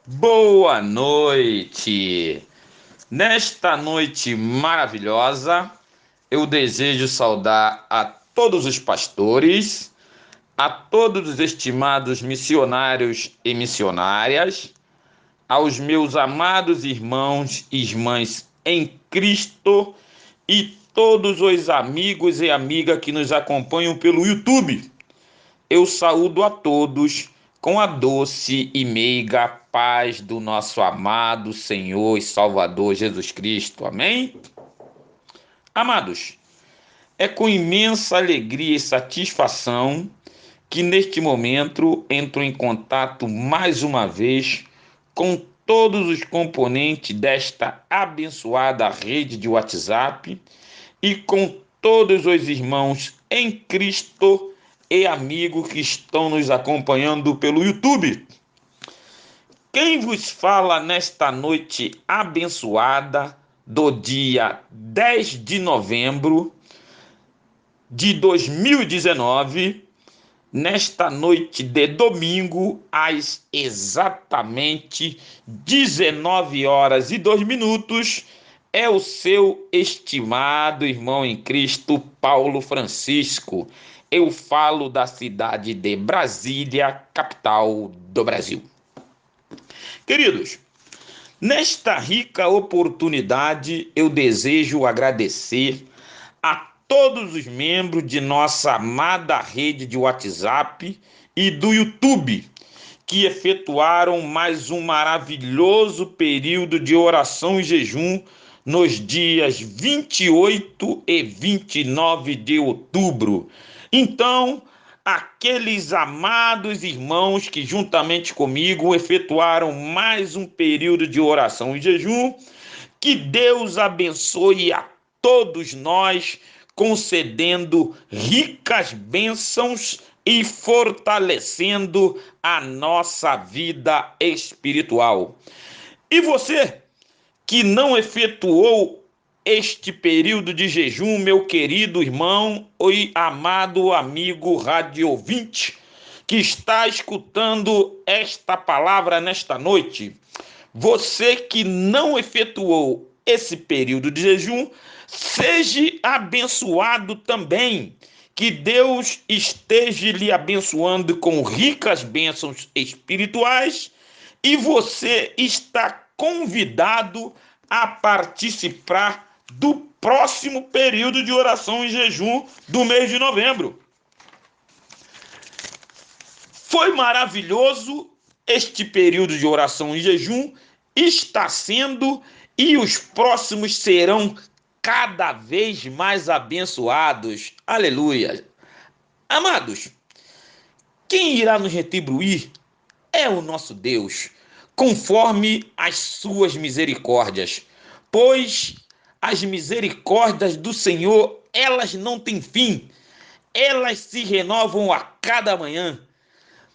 Boa noite! Nesta noite maravilhosa, eu desejo saudar a todos os pastores, a todos os estimados missionários e missionárias, aos meus amados irmãos e irmãs em Cristo e todos os amigos e amigas que nos acompanham pelo YouTube. Eu saúdo a todos com a doce e meiga paz do nosso amado Senhor e Salvador Jesus Cristo. Amém? Amados, é com imensa alegria e satisfação que neste momento entro em contato mais uma vez com todos os componentes desta abençoada rede de WhatsApp e com todos os irmãos em Cristo e amigos que estão nos acompanhando pelo YouTube. Quem vos fala nesta noite abençoada do dia 10 de novembro de 2019, nesta noite de domingo, às exatamente 19 horas e 2 minutos, é o seu estimado irmão em Cristo, Paulo Francisco. Eu falo da cidade de Brasília, capital do Brasil. Queridos, nesta rica oportunidade, eu desejo agradecer a todos os membros de nossa amada rede de WhatsApp e do YouTube, que efetuaram mais um maravilhoso período de oração e jejum nos dias 28 e 29 de outubro. Então, aqueles amados irmãos que juntamente comigo efetuaram mais um período de oração e jejum, que Deus abençoe a todos nós, concedendo ricas bênçãos e fortalecendo a nossa vida espiritual. E você que não efetuou este período de jejum, meu querido irmão e amado amigo rádio ouvinte, que está escutando esta palavra nesta noite, você que não efetuou esse período de jejum, seja abençoado também. Que Deus esteja lhe abençoando com ricas bênçãos espirituais e você está convidado a participar do próximo período de oração e jejum do mês de novembro. Foi maravilhoso este período de oração e jejum, está sendo, e os próximos serão cada vez mais abençoados. Aleluia. Amados, quem irá nos retribuir é o nosso Deus, conforme as suas misericórdias, pois as misericórdias do Senhor, elas não têm fim, elas se renovam a cada manhã.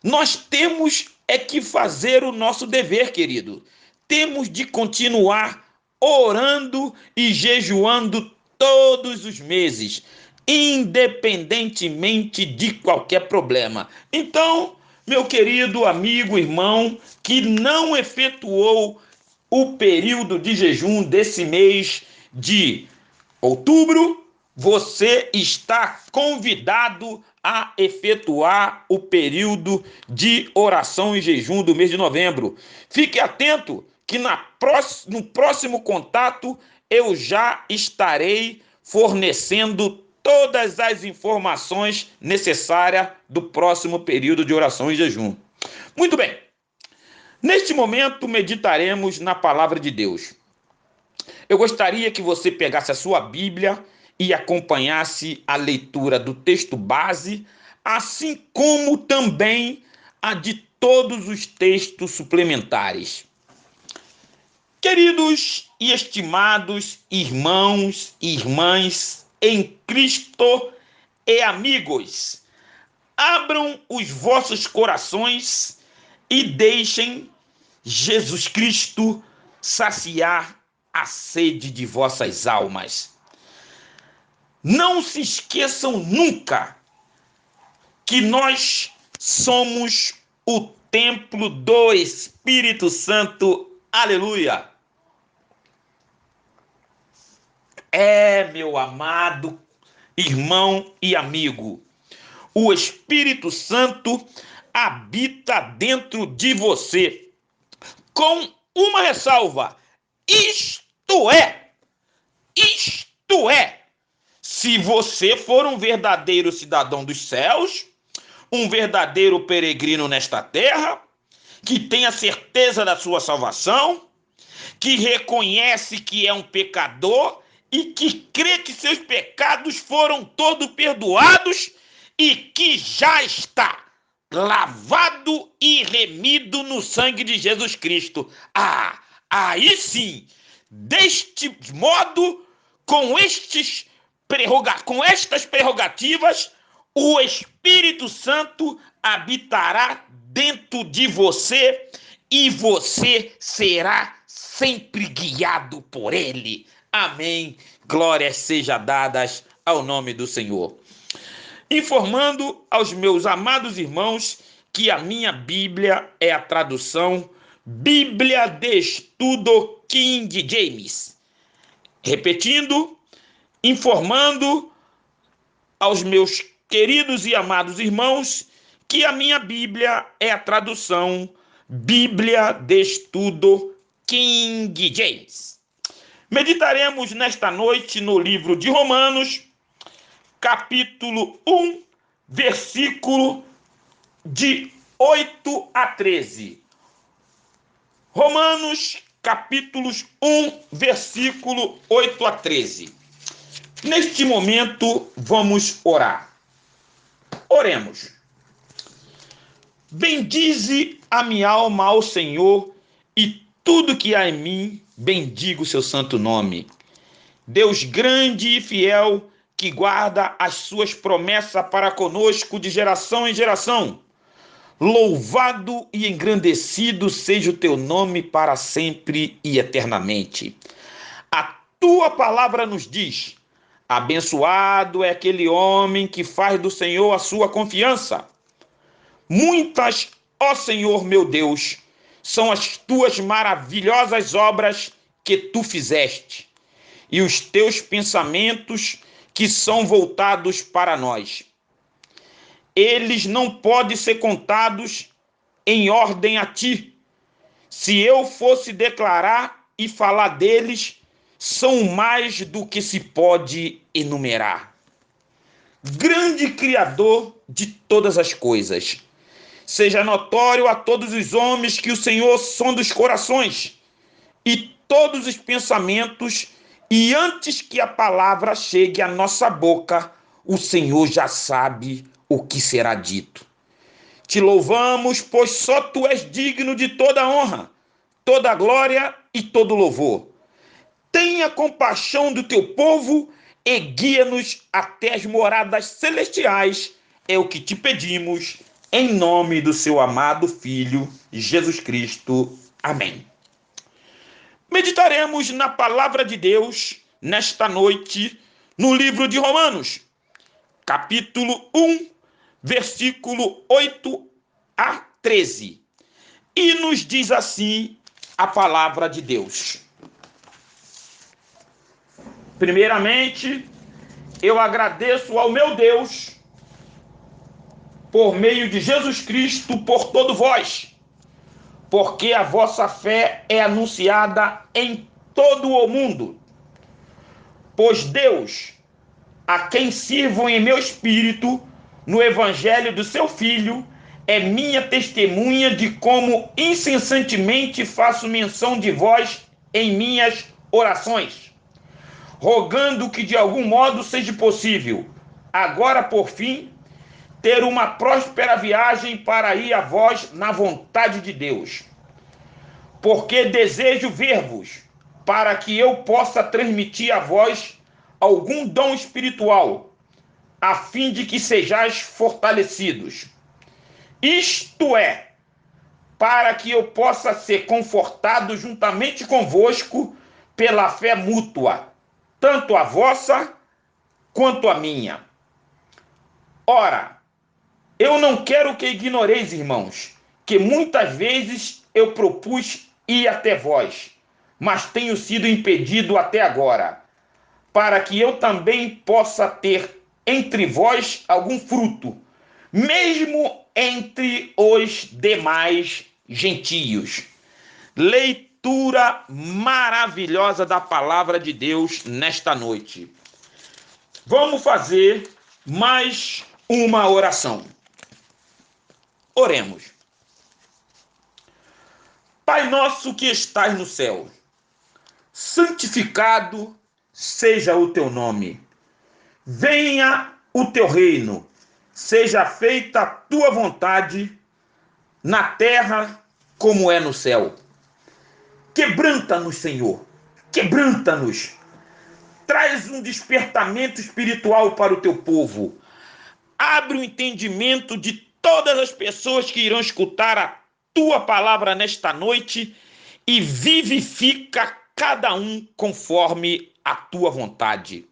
Nós temos que fazer o nosso dever, querido. Temos de continuar orando e jejuando todos os meses, independentemente de qualquer problema. Então, meu querido amigo, irmão, que não efetuou o período de jejum desse mês de outubro, você está convidado a efetuar o período de oração e jejum do mês de novembro. Fique atento que no próximo contato eu já estarei fornecendo todas as informações necessárias do próximo período de oração e jejum. Muito bem, neste momento meditaremos na palavra de Deus. Eu gostaria que você pegasse a sua Bíblia e acompanhasse a leitura do texto base, assim como também a de todos os textos suplementares. Queridos e estimados irmãos e irmãs em Cristo e amigos, abram os vossos corações e deixem Jesus Cristo saciar a sede de vossas almas. Não se esqueçam nunca que nós somos o templo do Espírito Santo. Aleluia! Meu amado irmão e amigo, o Espírito Santo habita dentro de você, com uma ressalva: isto é, se você for um verdadeiro cidadão dos céus, um verdadeiro peregrino nesta terra, que tem a certeza da sua salvação, que reconhece que é um pecador e que crê que seus pecados foram todos perdoados e que já está lavado e remido no sangue de Jesus Cristo. Aí sim, deste modo, com estas prerrogativas, o Espírito Santo habitará dentro de você e você será sempre guiado por ele. Amém. Glórias sejam dadas ao nome do Senhor. Informando aos meus amados irmãos que a minha Bíblia é a tradução Bíblia de Estudo King James. Repetindo, informando aos meus queridos e amados irmãos que a minha Bíblia é a tradução Bíblia de Estudo King James. Meditaremos nesta noite no livro de Romanos, capítulo 1, versículo de 8 a 13. Romanos, capítulos 1, versículo 8 a 13. Neste momento, vamos orar. Oremos. Bendize a minha alma ao Senhor e tudo que há em mim, bendiga o seu santo nome. Deus grande e fiel, que guarda as suas promessas para conosco de geração em geração. Louvado e engrandecido seja o teu nome para sempre e eternamente. A tua palavra nos diz: abençoado é aquele homem que faz do Senhor a sua confiança. Muitas, ó Senhor meu Deus, são as tuas maravilhosas obras que tu fizeste, e os teus pensamentos que são voltados para nós. Eles não podem ser contados em ordem a ti. Se eu fosse declarar e falar deles, são mais do que se pode enumerar. Grande Criador de todas as coisas, seja notório a todos os homens que o Senhor sonda os corações e todos os pensamentos, e antes que a palavra chegue à nossa boca, o Senhor já sabe o que será dito. Te louvamos, pois só tu és digno de toda honra, toda glória e todo louvor. Tenha compaixão do teu povo e guia-nos até as moradas celestiais. É o que te pedimos, em nome do seu amado Filho, Jesus Cristo. Amém. Meditaremos na palavra de Deus nesta noite, no livro de Romanos, capítulo 1, versículo 8 a 13. E nos diz assim a palavra de Deus. Primeiramente, eu agradeço ao meu Deus, por meio de Jesus Cristo, por todo vós, porque a vossa fé é anunciada em todo o mundo. Pois Deus, a quem sirvo em meu espírito, no evangelho do seu Filho, é minha testemunha de como incessantemente faço menção de vós em minhas orações, rogando que de algum modo seja possível, agora por fim, ter uma próspera viagem para ir a vós na vontade de Deus. Porque desejo ver-vos, para que eu possa transmitir a vós algum dom espiritual, a fim de que sejais fortalecidos. Isto é, para que eu possa ser confortado juntamente convosco pela fé mútua, tanto a vossa quanto a minha. Ora, eu não quero que ignoreis, irmãos, que muitas vezes eu propus ir até vós, mas tenho sido impedido até agora, para que eu também possa ter entre vós algum fruto, mesmo entre os demais gentios. Leitura maravilhosa da palavra de Deus nesta noite. Vamos fazer mais uma oração. Oremos. Pai nosso que estás no céu, santificado seja o teu nome. Venha o teu reino. Seja feita a tua vontade na terra como é no céu. Quebranta-nos, Senhor. Quebranta-nos. Traz um despertamento espiritual para o teu povo. Abre o entendimento de todas as pessoas que irão escutar a tua palavra nesta noite e vivifica cada um conforme a tua vontade.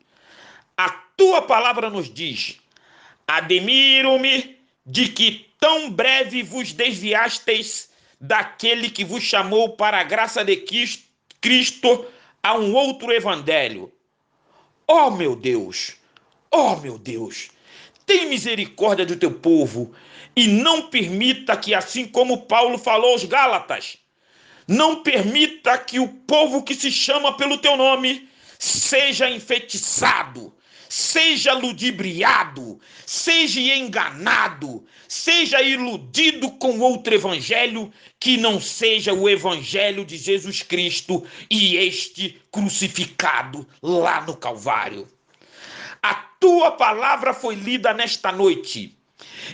A tua palavra nos diz: admiro-me de que tão breve vos desviasteis daquele que vos chamou para a graça de Cristo a um outro evangelho. Ó meu Deus, tem misericórdia do teu povo e não permita que, assim como Paulo falou aos Gálatas, não permita que o povo que se chama pelo teu nome seja enfeitiçado, seja ludibriado, seja enganado, seja iludido com outro evangelho que não seja o evangelho de Jesus Cristo e este crucificado lá no Calvário. A tua palavra foi lida nesta noite.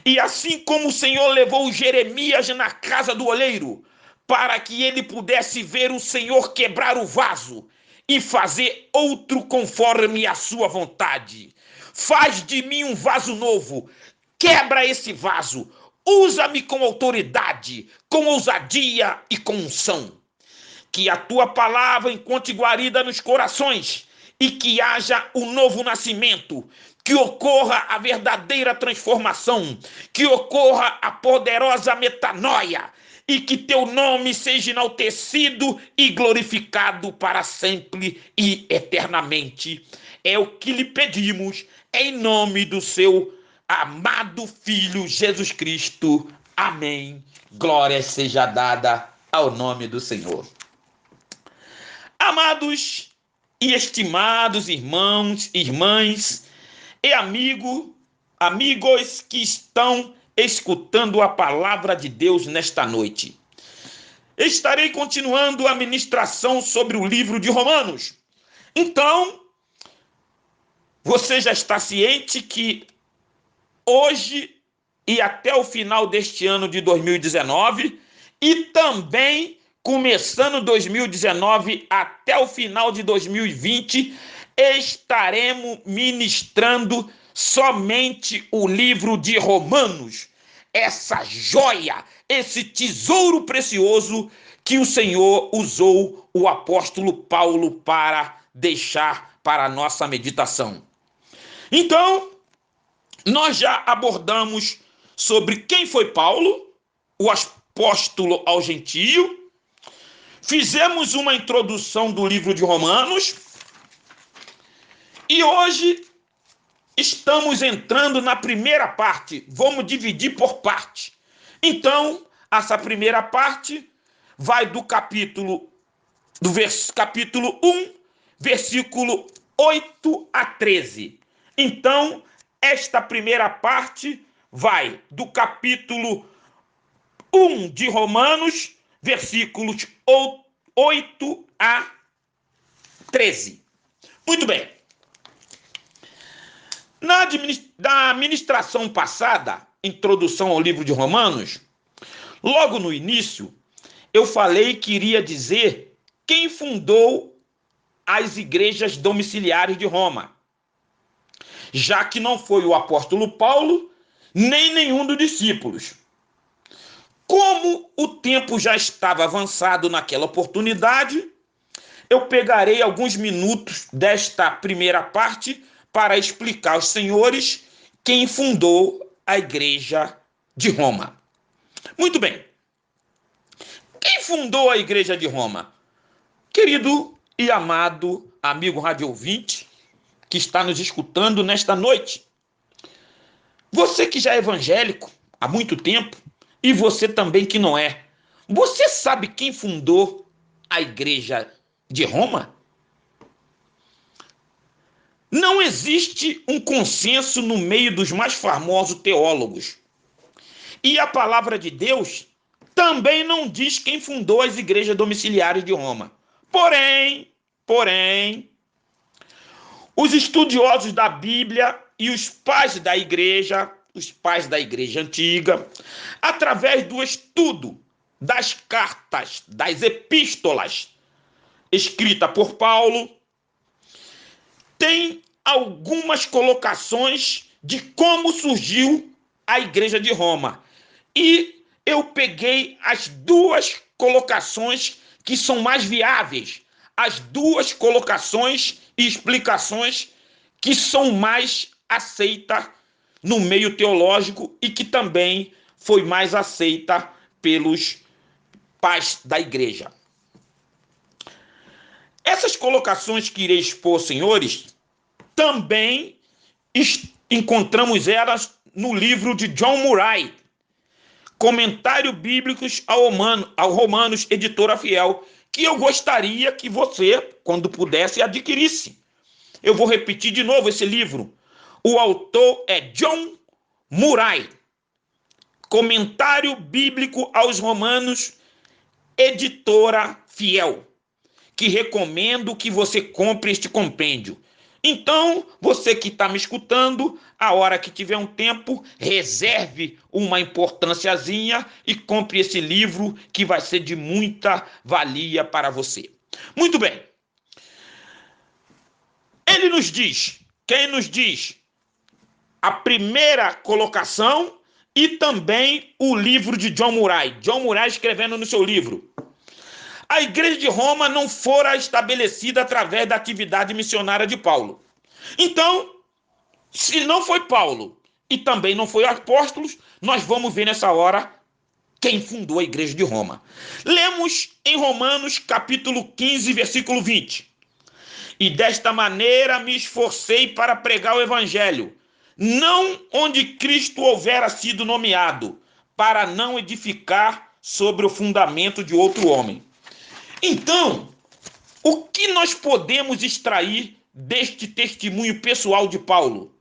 E assim como o Senhor levou Jeremias na casa do oleiro, para que ele pudesse ver o Senhor quebrar o vaso e fazer outro conforme a sua vontade. Faz de mim um vaso novo, quebra esse vaso, usa-me com autoridade, com ousadia e com unção. Que a tua palavra encontre guarida nos corações e que haja um novo nascimento, que ocorra a verdadeira transformação, que ocorra a poderosa metanoia e que teu nome seja enaltecido e glorificado para sempre e eternamente. É o que lhe pedimos em nome do seu amado Filho Jesus Cristo. Amém. Glória seja dada ao nome do Senhor. Amados e estimados irmãos, irmãs e amigos que estão escutando a palavra de Deus nesta noite. Estarei continuando a ministração sobre o livro de Romanos. Então, você já está ciente que hoje e até o final deste ano de 2019 e também começando 2019 até o final de 2020, estaremos ministrando somente o livro de Romanos, essa joia, esse tesouro precioso que o Senhor usou o apóstolo Paulo para deixar para a nossa meditação. Então, nós já abordamos sobre quem foi Paulo, o apóstolo ao gentio. Fizemos uma introdução do livro de Romanos e hoje estamos entrando na primeira parte. Vamos dividir por parte. Então, essa primeira parte vai do capítulo 1, versículo 8 a 13. Então, esta primeira parte vai do capítulo 1 de Romanos, versículos 8 a 13. Muito bem. Na ministração passada, introdução ao livro de Romanos, logo no início, eu falei que iria dizer quem fundou as igrejas domiciliares de Roma, já que não foi o apóstolo Paulo, nem nenhum dos discípulos. Como o tempo já estava avançado naquela oportunidade, eu pegarei alguns minutos desta primeira parte para explicar aos senhores quem fundou a igreja de Roma. Muito bem. Quem fundou a Igreja de Roma? Querido e amado amigo rádio ouvinte que está nos escutando nesta noite, você que já é evangélico há muito tempo e você também que não é, você sabe quem fundou a Igreja de Roma? Não existe um consenso no meio dos mais famosos teólogos. E a palavra de Deus também não diz quem fundou as igrejas domiciliares de Roma. Porém, os estudiosos da Bíblia e os pais da igreja antiga, através do estudo das cartas, das epístolas escritas por Paulo, tem algumas colocações de como surgiu a Igreja de Roma. E eu peguei as duas colocações que são mais viáveis, as duas colocações e explicações que são mais aceitas no meio teológico e que também foi mais aceita pelos pais da igreja. Essas colocações que irei expor, senhores, também encontramos elas no livro de John Murray, Comentário Bíblicos ao Romanos, editora fiel, que eu gostaria que você, quando pudesse, adquirisse. Eu vou repetir de novo esse livro. O autor é John Murray, Comentário Bíblico aos Romanos, editora fiel, que recomendo que você compre este compêndio. Então, você que está me escutando, a hora que tiver um tempo, reserve uma importânciazinha e compre esse livro que vai ser de muita valia para você. Muito bem. Ele nos diz, quem nos diz? A primeira colocação e também o livro de John Murray. John Murray escrevendo no seu livro. A Igreja de Roma não fora estabelecida através da atividade missionária de Paulo. Então, se não foi Paulo e também não foi apóstolos, nós vamos ver nessa hora quem fundou a Igreja de Roma. Lemos em Romanos capítulo 15, versículo 20. E desta maneira me esforcei para pregar o evangelho, não onde Cristo houvera sido nomeado, para não edificar sobre o fundamento de outro homem. Então, o que nós podemos extrair deste testemunho pessoal de Paulo,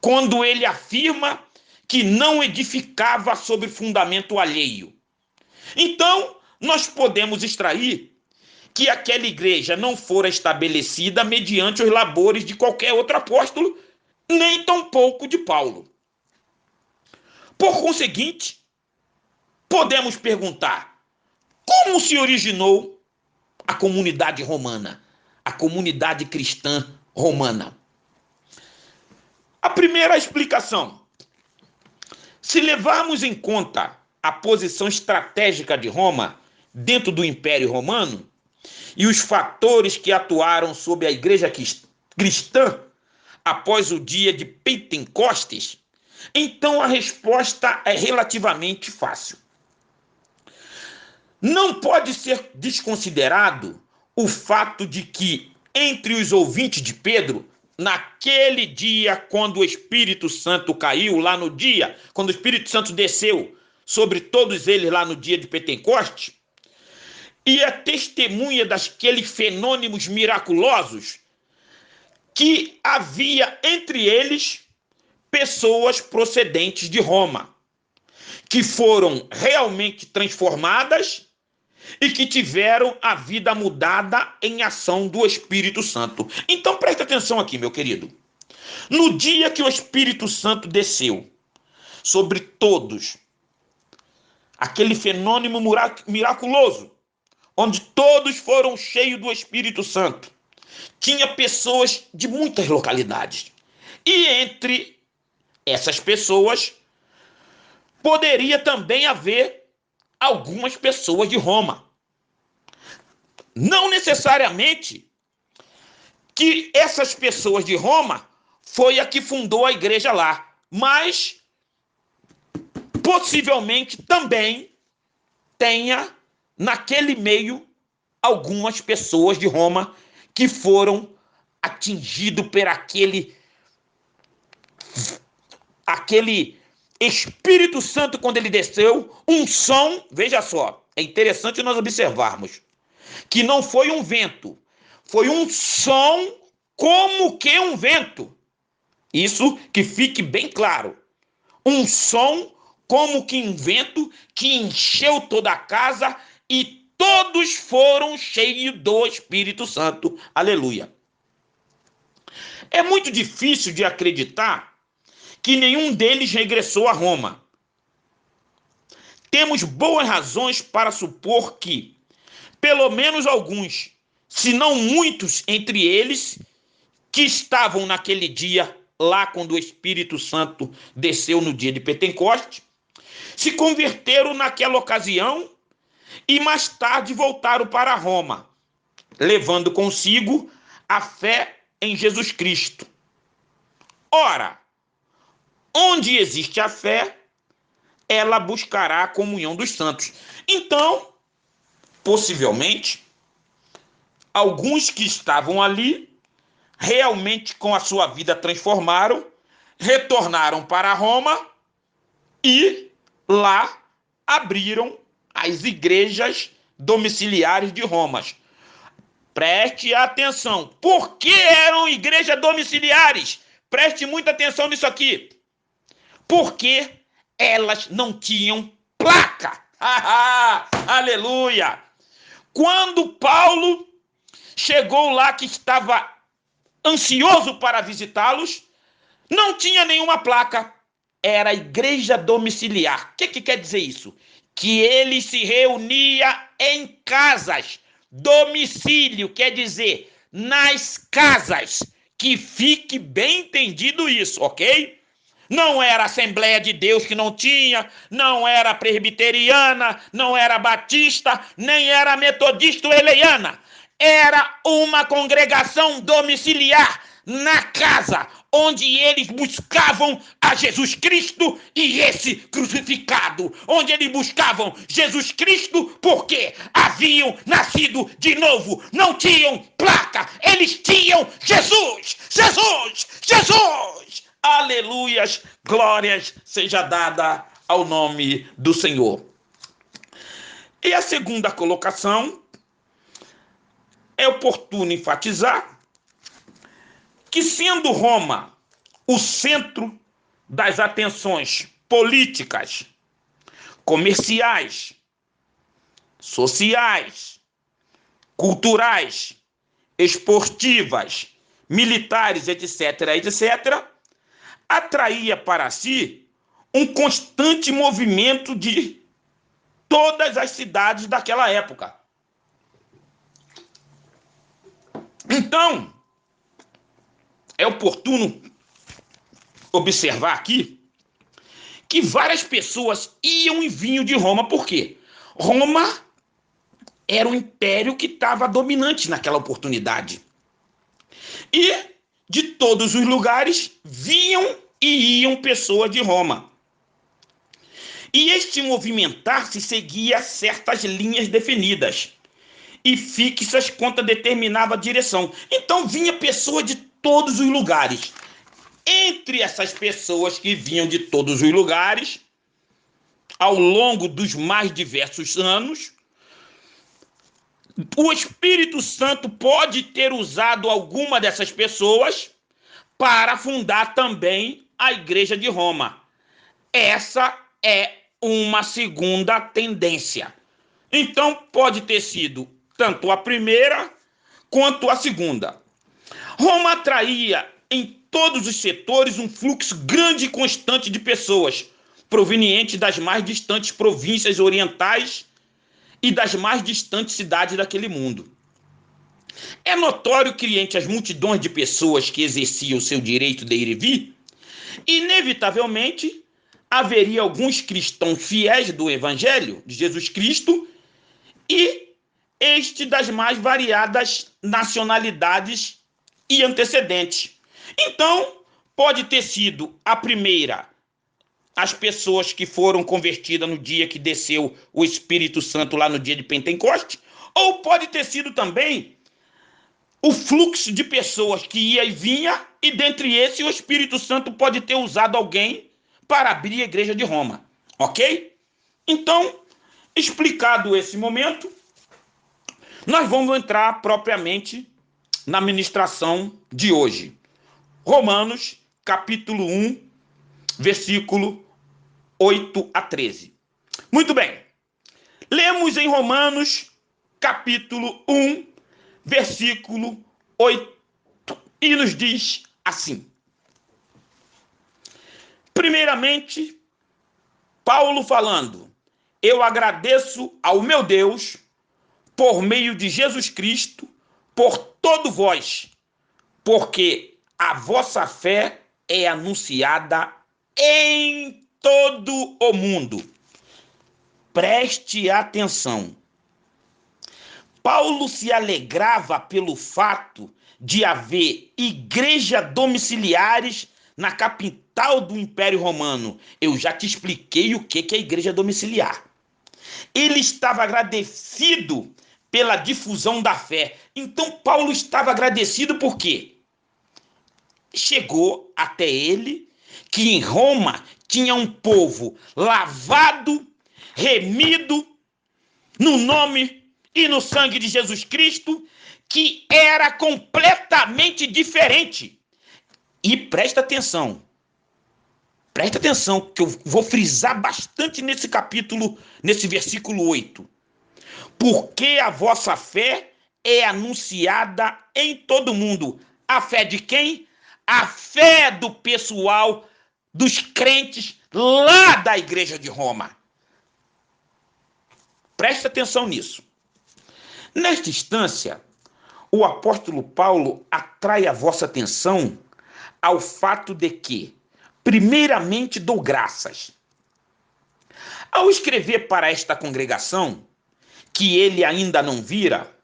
quando ele afirma que não edificava sobre fundamento alheio? Então, nós podemos extrair que aquela igreja não fora estabelecida mediante os labores de qualquer outro apóstolo, nem tampouco de Paulo. Por conseguinte, podemos perguntar: como se originou a comunidade romana, a comunidade cristã romana? A primeira explicação: se levarmos em conta a posição estratégica de Roma dentro do Império Romano e os fatores que atuaram sobre a igreja cristã após o dia de Pentecostes, então a resposta é relativamente fácil. Não pode ser desconsiderado o fato de que, entre os ouvintes de Pedro, naquele dia, quando o Espírito Santo caiu, lá no dia, quando o Espírito Santo desceu sobre todos eles lá no dia de Pentecostes, e a testemunha daqueles fenômenos miraculosos, que havia entre eles pessoas procedentes de Roma, que foram realmente transformadas e que tiveram a vida mudada em ação do Espírito Santo. Então preste atenção aqui, meu querido. No dia que o Espírito Santo desceu sobre todos, aquele fenômeno miraculoso, onde todos foram cheios do Espírito Santo, tinha pessoas de muitas localidades. E entre essas pessoas, poderia também haver algumas pessoas de Roma. Não necessariamente que essas pessoas de Roma foi a que fundou a igreja lá, mas possivelmente também tenha naquele meio algumas pessoas de Roma que foram atingidos por aquele Espírito Santo quando ele desceu, um som, veja só, é interessante nós observarmos, que não foi um vento, foi um som como que um vento. Isso que fique bem claro. Um som como que um vento que encheu toda a casa e todos foram cheios do Espírito Santo. Aleluia. É muito difícil de acreditar que nenhum deles regressou a Roma. Temos boas razões para supor que, pelo menos alguns, se não muitos entre eles, que estavam naquele dia, lá quando o Espírito Santo desceu no dia de Pentecostes, se converteram naquela ocasião e mais tarde voltaram para Roma, levando consigo a fé em Jesus Cristo. Ora, onde existe a fé, ela buscará a comunhão dos santos. Então, possivelmente, alguns que estavam ali, realmente com a sua vida transformaram, retornaram para Roma e lá abriram as igrejas domiciliares de Roma. Preste atenção. Por que eram igrejas domiciliares? Preste muita atenção nisso aqui. Porque elas não tinham placa. Aleluia! Quando Paulo chegou lá, que estava ansioso para visitá-los, não tinha nenhuma placa. Era a igreja domiciliar. O que quer dizer isso? Que ele se reunia em casas. Domicílio quer dizer nas casas. Que fique bem entendido isso, ok? Não era Assembleia de Deus, que não tinha, não era presbiteriana, não era batista, nem era metodista ou eleiana. Era uma congregação domiciliar na casa, onde eles buscavam a Jesus Cristo e esse crucificado, onde eles buscavam Jesus Cristo porque haviam nascido de novo, não tinham placa, eles tinham Jesus, Jesus, Jesus. Aleluias, glórias seja dada ao nome do Senhor. E a segunda colocação, é oportuno enfatizar que, sendo Roma o centro das atenções políticas, comerciais, sociais, culturais, esportivas, militares, etc., etc., atraía para si um constante movimento de todas as cidades daquela época. Então, é oportuno observar aqui que várias pessoas iam e vinham de Roma. Por quê? Roma era o império que estava dominante naquela oportunidade. E de todos os lugares vinham e iam pessoas de Roma. E este movimentar-se seguia certas linhas definidas e fixas quanto a determinada direção. Então vinha pessoa de todos os lugares. Entre essas pessoas que vinham de todos os lugares, ao longo dos mais diversos anos, o Espírito Santo pode ter usado alguma dessas pessoas para fundar também a Igreja de Roma. Essa é uma segunda tendência. Então, pode ter sido tanto a primeira quanto a segunda. Roma atraía em todos os setores um fluxo grande e constante de pessoas, provenientes das mais distantes províncias orientais e das mais distantes cidades daquele mundo. É notório que entre as multidões de pessoas que exerciam o seu direito de ir e vir, inevitavelmente haveria alguns cristãos fiéis do Evangelho de Jesus Cristo e das mais variadas nacionalidades e antecedentes. Então, pode ter sido a primeira as pessoas que foram convertidas no dia que desceu o Espírito Santo lá no dia de Pentecoste, ou pode ter sido também o fluxo de pessoas que ia e vinha, e dentre esses o Espírito Santo pode ter usado alguém para abrir a igreja de Roma, ok? Então, explicado esse momento, nós vamos entrar propriamente na ministração de hoje. Romanos, capítulo 1, versículo 8 a 13. Muito bem. Lemos em Romanos, capítulo 1, versículo 8, e nos diz assim. Primeiramente, Paulo falando: eu agradeço ao meu Deus, por meio de Jesus Cristo, por todo vós, porque a vossa fé é anunciada em todo o mundo. Preste atenção. Paulo se alegrava pelo fato de haver igrejas domiciliares na capital do Império Romano. Eu já te expliquei o que é igreja domiciliar. Ele estava agradecido pela difusão da fé. Então Paulo estava agradecido por quê? Chegou até ele que em Roma tinha um povo lavado, remido, no nome e no sangue de Jesus Cristo, que era completamente diferente. E presta atenção, que eu vou frisar bastante nesse capítulo, nesse versículo 8. Porque a vossa fé é anunciada em todo mundo. A fé de quem? A fé do pessoal, dos crentes lá da igreja de Roma. Preste atenção nisso. Nesta instância, o apóstolo Paulo atrai a vossa atenção ao fato de que, primeiramente, dou graças. Ao escrever para esta congregação, que ele ainda não vira,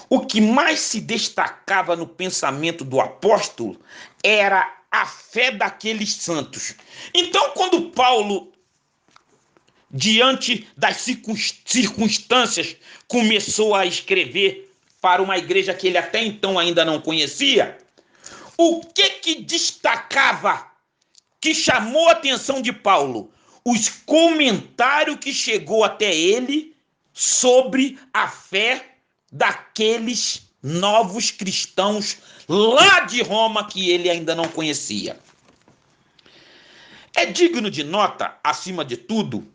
o que mais se destacava no pensamento do apóstolo era a fé daqueles santos. Então, quando Paulo, diante das circunstâncias, começou a escrever para uma igreja que ele até então ainda não conhecia, o que destacava, que chamou a atenção de Paulo? Os comentários que chegou até ele sobre a fé daqueles novos cristãos lá de Roma que ele ainda não conhecia. É digno de nota, acima de tudo,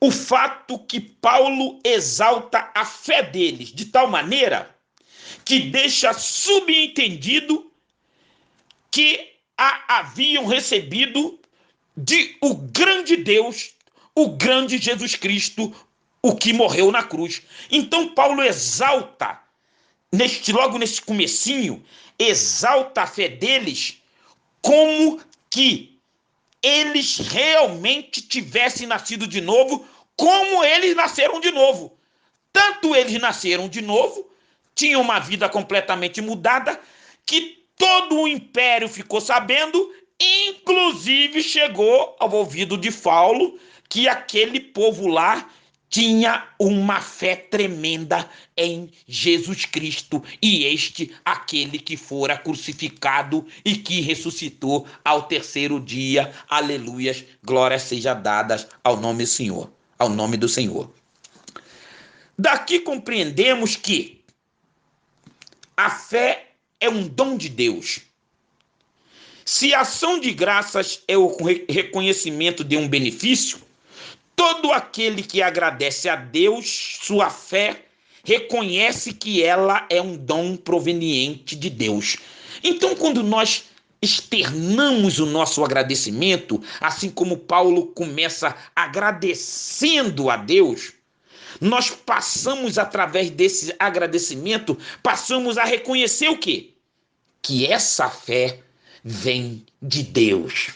o fato que Paulo exalta a fé deles de tal maneira que deixa subentendido que a haviam recebido de o grande Deus, o grande Jesus Cristo, o que morreu na cruz. Então Paulo exalta, logo nesse comecinho, exalta a fé deles como que eles realmente tivessem nascido de novo, como eles nasceram de novo. Tanto eles nasceram de novo, tinham uma vida completamente mudada, que todo o império ficou sabendo, inclusive chegou ao ouvido de Paulo que aquele povo lá tinha uma fé tremenda em Jesus Cristo, e este, aquele que fora crucificado e que ressuscitou ao terceiro dia. Aleluias, glórias sejam dadas ao nome do Senhor, ao nome do Senhor. Daqui compreendemos que a fé é um dom de Deus. Se a ação de graças é o reconhecimento de um benefício, todo aquele que agradece a Deus, sua fé, reconhece que ela é um dom proveniente de Deus. Então, quando nós externamos o nosso agradecimento, assim como Paulo começa agradecendo a Deus, nós passamos, através desse agradecimento, passamos a reconhecer o quê? Que essa fé vem de Deus.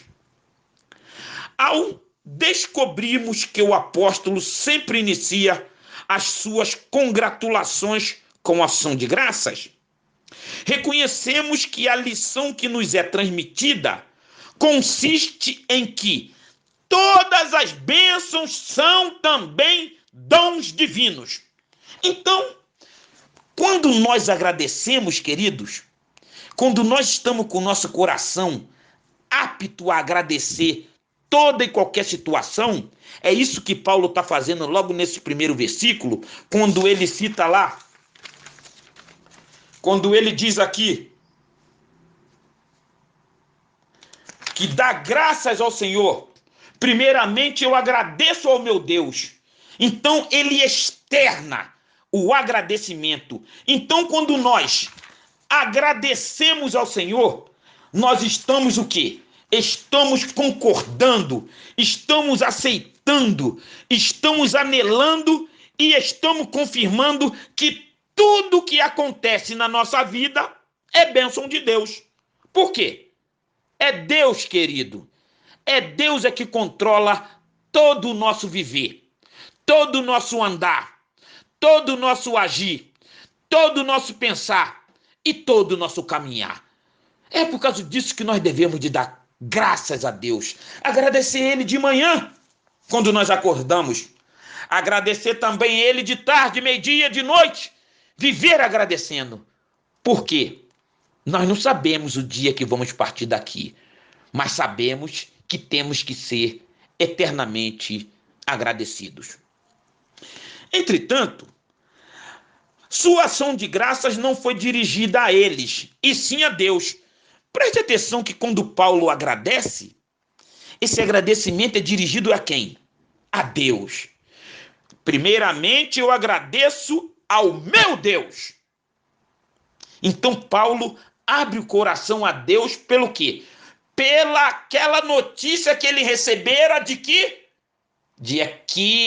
Ao descobrimos que o apóstolo sempre inicia as suas congratulações com ação de graças, reconhecemos que a lição que nos é transmitida consiste em que todas as bênçãos são também dons divinos. Então, quando nós agradecemos, queridos, quando nós estamos com o nosso coração apto a agradecer toda e qualquer situação, é isso que Paulo está fazendo logo nesse primeiro versículo, quando ele cita lá, quando ele diz aqui, que dá graças ao Senhor. Primeiramente eu agradeço ao meu Deus. Então ele externa o agradecimento. Então quando nós agradecemos ao Senhor, nós estamos o quê? Estamos concordando, estamos aceitando, estamos anelando e estamos confirmando que tudo que acontece na nossa vida é bênção de Deus. Por quê? É Deus, querido. É Deus que controla todo o nosso viver, todo o nosso andar, todo o nosso agir, todo o nosso pensar e todo o nosso caminhar. É por causa disso que nós devemos de dar graças a Deus. Agradecer Ele de manhã, quando nós acordamos. Agradecer também Ele de tarde, meio-dia, de noite. Viver agradecendo. Por quê? Nós não sabemos o dia que vamos partir daqui, mas sabemos que temos que ser eternamente agradecidos. Entretanto, sua ação de graças não foi dirigida a eles, e sim a Deus. Preste atenção que quando Paulo agradece, esse agradecimento é dirigido a quem? A Deus. Primeiramente, eu agradeço ao meu Deus. Então, Paulo abre o coração a Deus pelo quê? Pela aquela notícia que ele recebera de que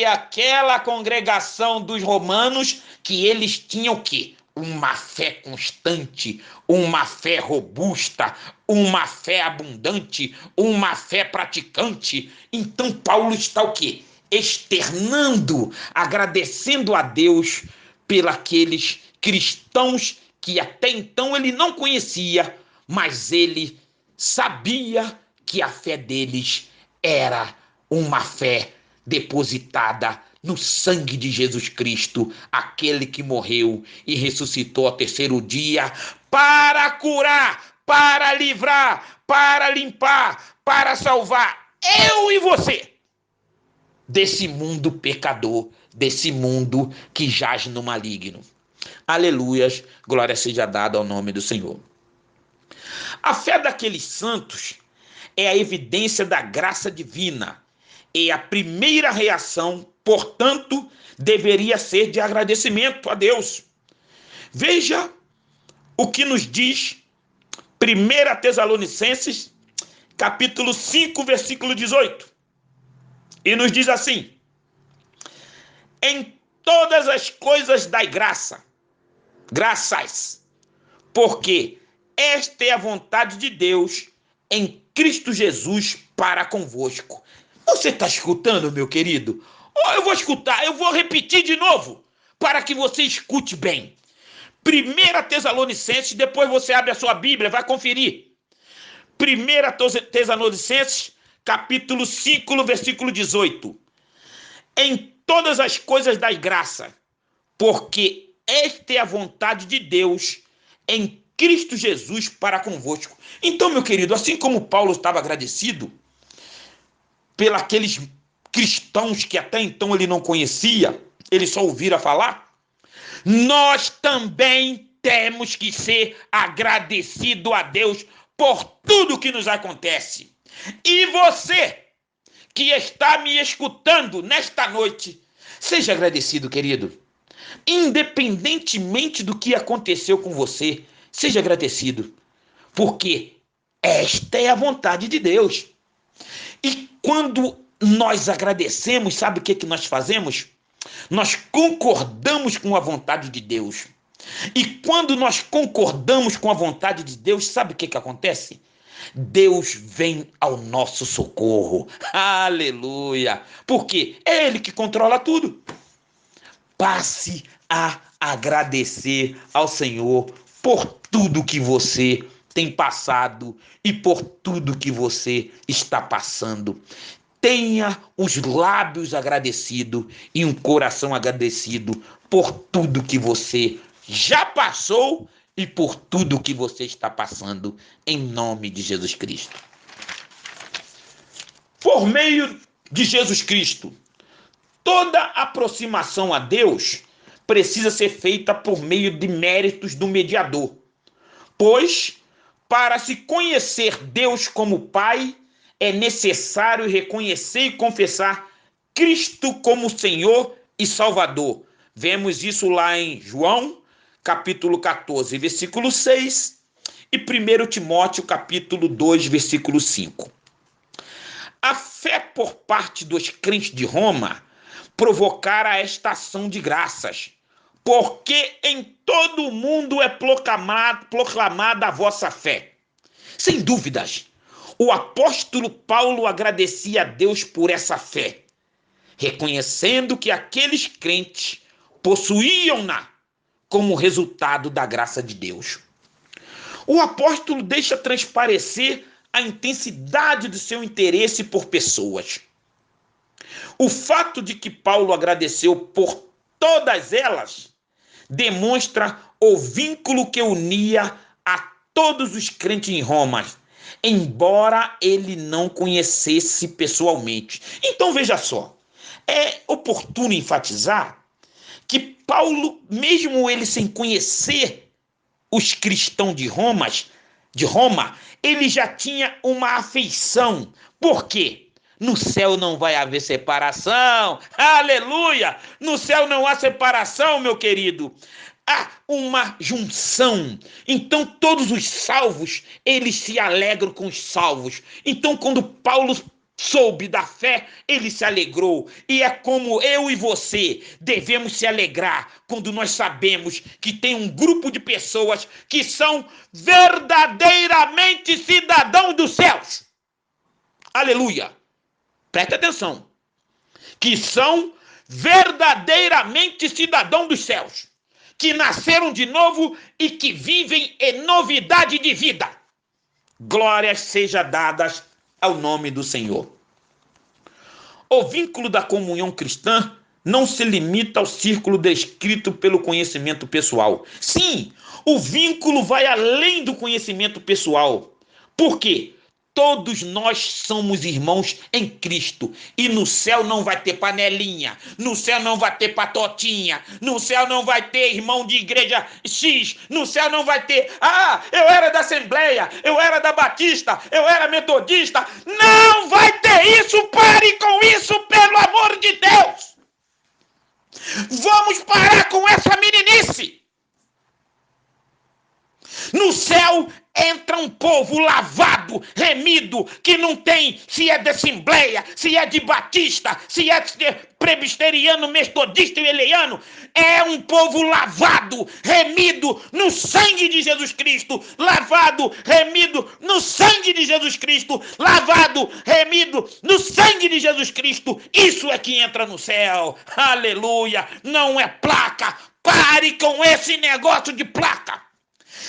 aquela congregação dos romanos, que eles tinham o quê? Uma fé constante, uma fé robusta, uma fé abundante, uma fé praticante. Então Paulo está o quê? Externando, agradecendo a Deus pelos cristãos que até então ele não conhecia, mas ele sabia que a fé deles era uma fé depositada no sangue de Jesus Cristo, aquele que morreu e ressuscitou ao terceiro dia para curar, para livrar, para limpar, para salvar eu e você desse mundo pecador, desse mundo que jaz no maligno. Aleluias, glória seja dada ao nome do Senhor. A fé daqueles santos é a evidência da graça divina e a primeira reação, portanto, deveria ser de agradecimento a Deus. Veja o que nos diz 1 Tessalonicenses, capítulo 5, versículo 18. E nos diz assim: em todas as coisas dai graças, porque esta é a vontade de Deus em Cristo Jesus para convosco. Você está escutando, meu querido? Eu vou escutar, eu vou repetir de novo, para que você escute bem. 1 Tessalonicenses, depois você abre a sua Bíblia, vai conferir. 1 Tessalonicenses, capítulo 5, versículo 18. Em todas as coisas dai graça, porque esta é a vontade de Deus em Cristo Jesus para convosco. Então, meu querido, assim como Paulo estava agradecido pelos cristãos que até então ele não conhecia, ele só ouvira falar, nós também temos que ser agradecidos a Deus por tudo que nos acontece. E você que está me escutando nesta noite, seja agradecido, querido. Independentemente do que aconteceu com você, seja agradecido, porque esta é a vontade de Deus. E quando nós agradecemos, sabe o que nós fazemos? Nós concordamos com a vontade de Deus. E quando nós concordamos com a vontade de Deus, sabe o que acontece? Deus vem ao nosso socorro. Aleluia! Porque é Ele que controla tudo. Passe a agradecer ao Senhor por tudo que você tem passado e por tudo que você está passando. tenha os lábios agradecidos e um coração agradecido por tudo que você já passou e por tudo que você está passando, em nome de Jesus Cristo. Por meio de Jesus Cristo, toda aproximação a Deus precisa ser feita por meio de méritos do mediador. Pois, para se conhecer Deus como Pai, é necessário reconhecer e confessar Cristo como Senhor e Salvador. Vemos isso lá em João, capítulo 14, versículo 6, e 1 Timóteo, capítulo 2, versículo 5. A fé por parte dos crentes de Roma provocara esta ação de graças, porque em todo o mundo é proclamada a vossa fé. Sem dúvidas, o apóstolo Paulo agradecia a Deus por essa fé, reconhecendo que aqueles crentes possuíam-na como resultado da graça de Deus. O apóstolo deixa transparecer a intensidade do seu interesse por pessoas. O fato de que Paulo agradeceu por todas elas demonstra o vínculo que unia a todos os crentes em Roma, embora ele não conhecesse pessoalmente. Então veja só, é oportuno enfatizar que Paulo, mesmo ele sem conhecer os cristãos de Roma, ele já tinha uma afeição. Por quê? No céu não vai haver separação. Aleluia! No céu não há separação, meu querido. Há uma junção. Então todos os salvos, eles se alegram com os salvos. Então quando Paulo soube da fé, ele se alegrou. E é como eu e você devemos se alegrar quando nós sabemos que tem um grupo de pessoas que são verdadeiramente cidadãos dos céus. Aleluia! Preste atenção. Que são verdadeiramente cidadãos dos céus. Que nasceram de novo e que vivem em novidade de vida. Glórias sejam dadas ao nome do Senhor. O vínculo da comunhão cristã não se limita ao círculo descrito pelo conhecimento pessoal. Sim, o vínculo vai além do conhecimento pessoal. Por quê? Todos nós somos irmãos em Cristo. E no céu não vai ter panelinha. No céu não vai ter patotinha. No céu não vai ter irmão de igreja X. No céu não vai ter, eu era da Assembleia, eu era da Batista, eu era metodista. Não vai ter isso. Pare com isso, pelo amor de Deus. Vamos parar com essa meninice. No céu entra um povo lavado, remido, que não tem se é de Assembleia, se é de Batista, se é presbiteriano, metodista e eliano. É um povo lavado, remido no sangue de Jesus Cristo. Lavado, remido no sangue de Jesus Cristo. Lavado, remido no sangue de Jesus Cristo. Isso é que entra no céu. Aleluia. Não é placa. Pare com esse negócio de placa.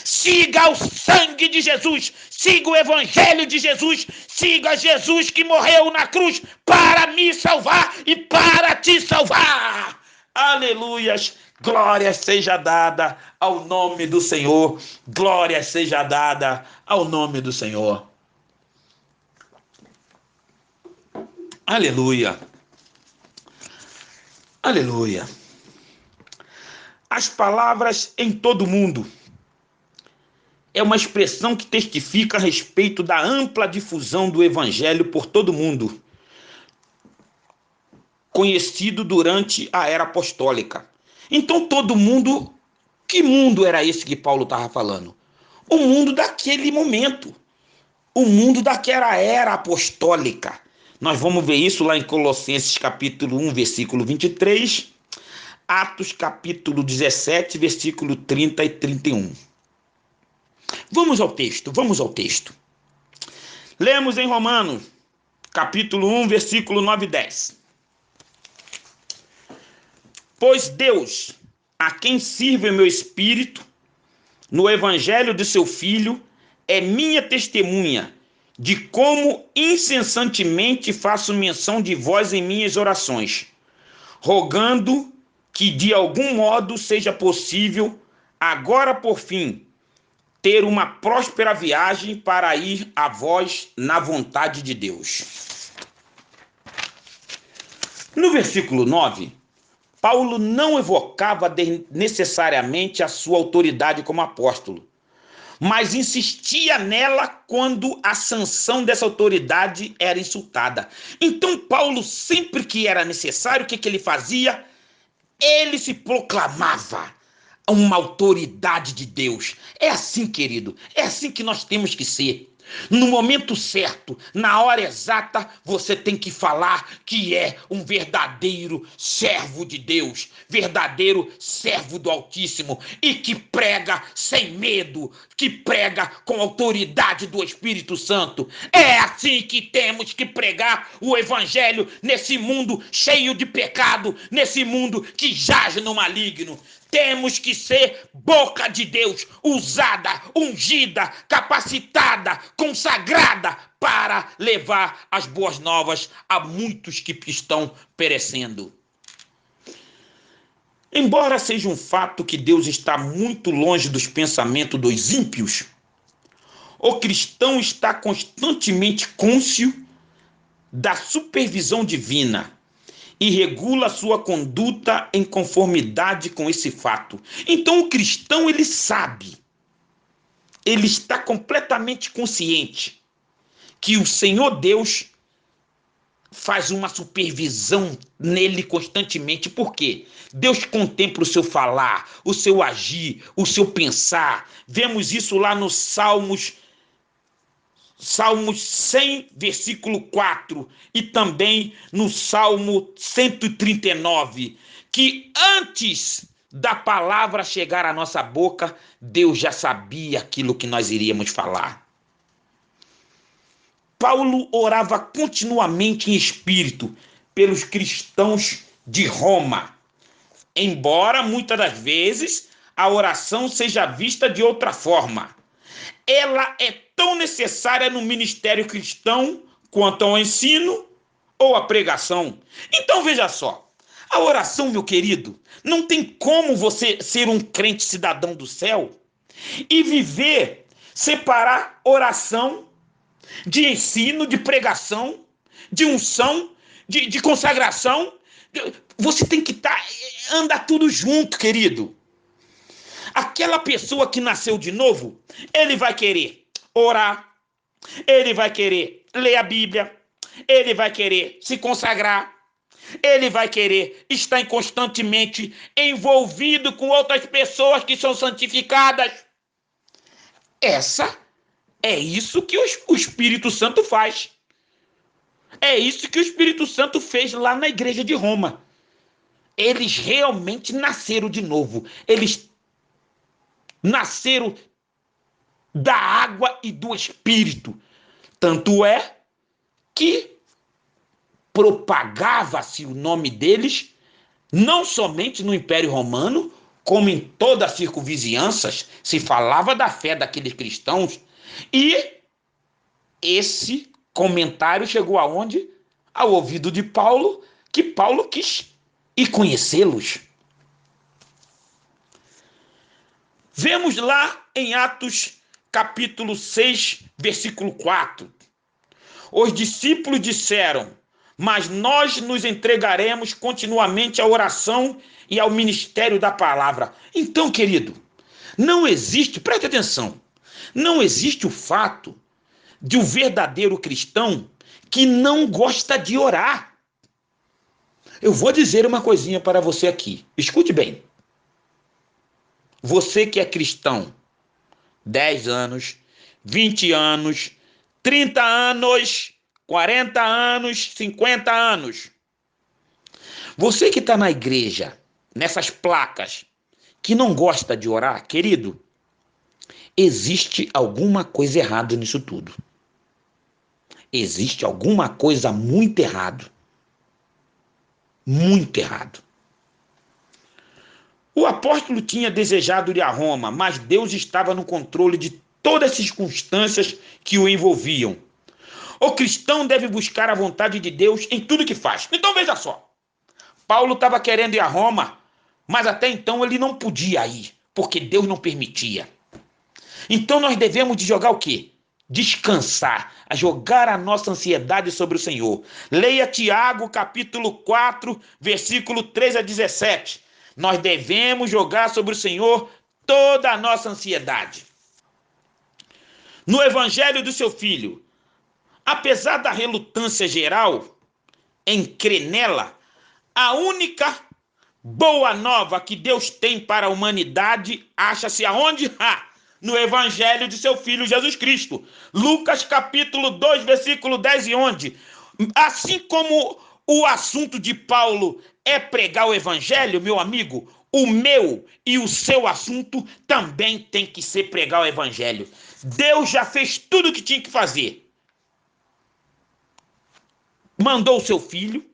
Siga o sangue de Jesus, siga o evangelho de Jesus, siga Jesus que morreu na cruz para me salvar e para te salvar. Aleluias, glória seja dada ao nome do Senhor, glória seja dada ao nome do Senhor. Aleluia, aleluia. As palavras em todo mundo é uma expressão que testifica a respeito da ampla difusão do evangelho por todo mundo, conhecido durante a era apostólica. Então todo mundo, que mundo era esse que Paulo estava falando? O mundo daquele momento, o mundo daquela era apostólica. Nós vamos ver isso lá em Colossenses capítulo 1, versículo 23, Atos capítulo 17, versículo 30 e 31. Vamos ao texto. Lemos em Romanos, capítulo 1, versículo 9 e 10. Pois Deus, a quem sirve o meu espírito, no evangelho de seu Filho, é minha testemunha, de como incessantemente faço menção de vós em minhas orações, rogando que de algum modo seja possível, agora por fim, ter uma próspera viagem para ir a vós na vontade de Deus. No versículo 9, Paulo não evocava necessariamente a sua autoridade como apóstolo, mas insistia nela quando a sanção dessa autoridade era insultada. Então Paulo, sempre que era necessário, o que ele fazia? Ele se proclamava uma autoridade de Deus. É assim, querido, é assim que nós temos que ser. No momento certo, na hora exata, você tem que falar que é um verdadeiro servo de Deus, verdadeiro servo do Altíssimo, e que prega sem medo, que prega com autoridade do Espírito Santo. É assim que temos que pregar o Evangelho nesse mundo cheio de pecado, nesse mundo que jaz no maligno. Temos que ser boca de Deus, usada, ungida, capacitada, consagrada para levar as boas novas a muitos que estão perecendo. Embora seja um fato que Deus está muito longe dos pensamentos dos ímpios, o cristão está constantemente cônscio da supervisão divina e regula sua conduta em conformidade com esse fato. Então o cristão, ele sabe, ele está completamente consciente que o Senhor Deus faz uma supervisão nele constantemente. Por quê? Deus contempla o seu falar, o seu agir, o seu pensar. Vemos isso lá no Salmos 100, versículo 4, e também no Salmo 139, que antes da palavra chegar à nossa boca, Deus já sabia aquilo que nós iríamos falar. Paulo orava continuamente em espírito pelos cristãos de Roma, embora muitas das vezes a oração seja vista de outra forma. Ela é tão necessária no ministério cristão quanto ao ensino ou à pregação. Então veja só, a oração, meu querido, não tem como você ser um crente cidadão do céu e separar oração de ensino, de pregação, de unção, de consagração. Você tem que andar tudo junto, querido. Aquela pessoa que nasceu de novo, ele vai querer orar, ele vai querer ler a Bíblia, ele vai querer se consagrar, ele vai querer estar constantemente envolvido com outras pessoas que são santificadas. É isso que o Espírito Santo faz. É isso que o Espírito Santo fez lá na igreja de Roma. Eles realmente nasceram de novo. Eles nasceram da água e do Espírito. Tanto é que propagava-se o nome deles, não somente no Império Romano, como em todas as circunvizinhanças, se falava da fé daqueles cristãos. E esse comentário chegou aonde? Ao ouvido de Paulo, que Paulo quis ir conhecê-los. Vemos lá em Atos capítulo 6, versículo 4. Os discípulos disseram: mas nós nos entregaremos continuamente à oração e ao ministério da palavra. Então, querido, não existe, preste atenção, não existe o fato de um verdadeiro cristão que não gosta de orar. Eu vou dizer uma coisinha para você aqui, escute bem. Você que é cristão, 10 anos, 20 anos, 30 anos, 40 anos, 50 anos. Você que está na igreja, nessas placas, que não gosta de orar, querido, existe alguma coisa errada nisso tudo. Existe alguma coisa muito errado. Muito errado. O apóstolo tinha desejado ir a Roma, mas Deus estava no controle de todas as circunstâncias que o envolviam. O cristão deve buscar a vontade de Deus em tudo que faz. Então veja só, Paulo estava querendo ir a Roma, mas até então ele não podia ir, porque Deus não permitia. Então nós devemos de jogar o quê? Descansar, a jogar a nossa ansiedade sobre o Senhor. Leia Tiago, capítulo 4, versículo 3 a 17. Nós devemos jogar sobre o Senhor toda a nossa ansiedade. No evangelho do seu filho, apesar da relutância geral em crer nela, a única boa nova que Deus tem para a humanidade acha-se aonde? No evangelho de seu filho Jesus Cristo. Lucas capítulo 2, versículo 10 e 11. Assim como o assunto de Paulo é pregar o evangelho, meu amigo, o meu e o seu assunto também tem que ser pregar o evangelho. Deus já fez tudo o que tinha que fazer. Mandou o seu filho,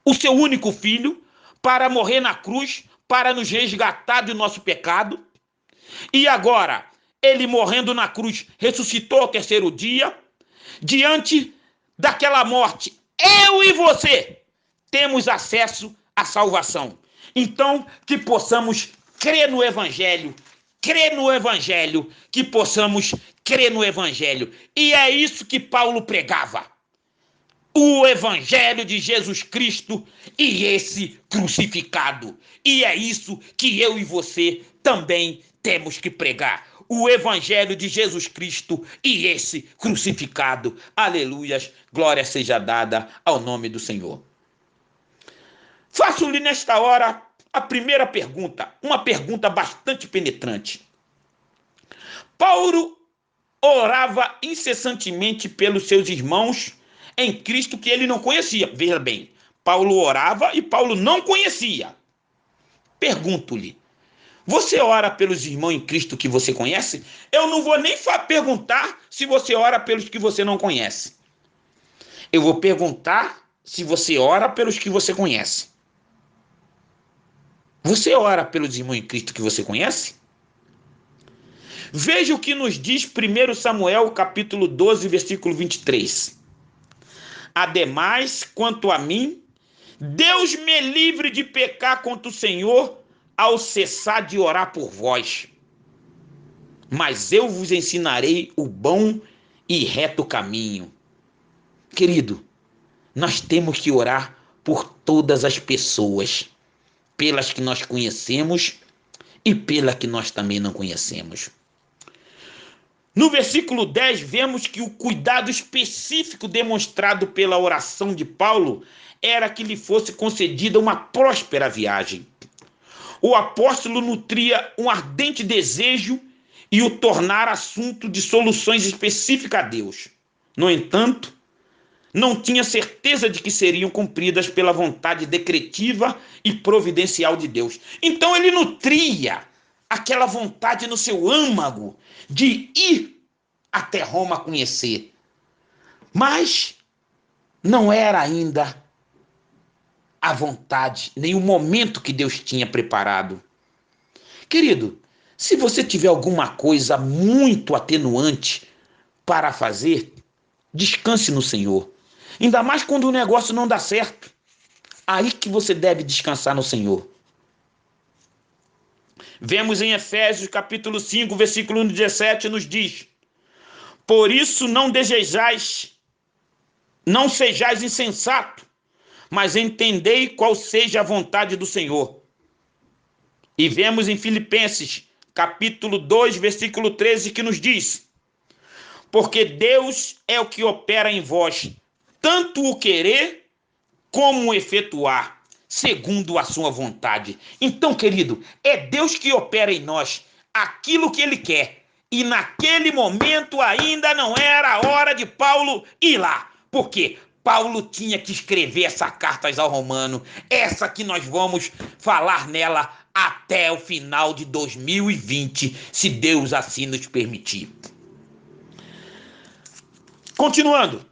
o seu único filho, para morrer na cruz, para nos resgatar do nosso pecado. E agora, ele morrendo na cruz, ressuscitou ao terceiro dia. Diante daquela morte, eu e você temos acesso à salvação. Então, que possamos crer no Evangelho, que possamos crer no Evangelho. E é isso que Paulo pregava. O Evangelho de Jesus Cristo e esse crucificado. E é isso que eu e você também temos que pregar. O Evangelho de Jesus Cristo e esse crucificado. Aleluias, glória seja dada ao nome do Senhor. Faço-lhe nesta hora a primeira pergunta, uma pergunta bastante penetrante. Paulo orava incessantemente pelos seus irmãos em Cristo que ele não conhecia. Veja bem, Paulo orava e Paulo não conhecia. Pergunto-lhe, você ora pelos irmãos em Cristo que você conhece? Eu não vou nem perguntar se você ora pelos que você não conhece. Eu vou perguntar se você ora pelos que você conhece. Você ora pelos irmãos em Cristo que você conhece? Veja o que nos diz 1 Samuel, capítulo 12, versículo 23. Ademais, quanto a mim, Deus me livre de pecar contra o Senhor ao cessar de orar por vós. Mas eu vos ensinarei o bom e reto caminho. Querido, nós temos que orar por todas as pessoas, pelas que nós conhecemos e pelas que nós também não conhecemos. No versículo 10, vemos que o cuidado específico demonstrado pela oração de Paulo era que lhe fosse concedida uma próspera viagem. O apóstolo nutria um ardente desejo e o tornar assunto de soluções específicas a Deus. No entanto, não tinha certeza de que seriam cumpridas pela vontade decretiva e providencial de Deus. Então ele nutria aquela vontade no seu âmago de ir até Roma conhecer. Mas não era ainda a vontade, nem o momento que Deus tinha preparado. Querido, se você tiver alguma coisa muito atenuante para fazer, descanse no Senhor. Ainda mais quando o negócio não dá certo. Aí que você deve descansar no Senhor. Vemos em Efésios capítulo 5, versículo 17, nos diz: por isso não sejais insensato, mas entendei qual seja a vontade do Senhor. E vemos em Filipenses capítulo 2, versículo 13, que nos diz: porque Deus é o que opera em vós, tanto o querer como o efetuar, segundo a sua vontade. Então, querido, é Deus que opera em nós aquilo que Ele quer. E naquele momento ainda não era a hora de Paulo ir lá. Por quê? Paulo tinha que escrever essa carta aos Romanos, essa que nós vamos falar nela até o final de 2020, se Deus assim nos permitir. Continuando.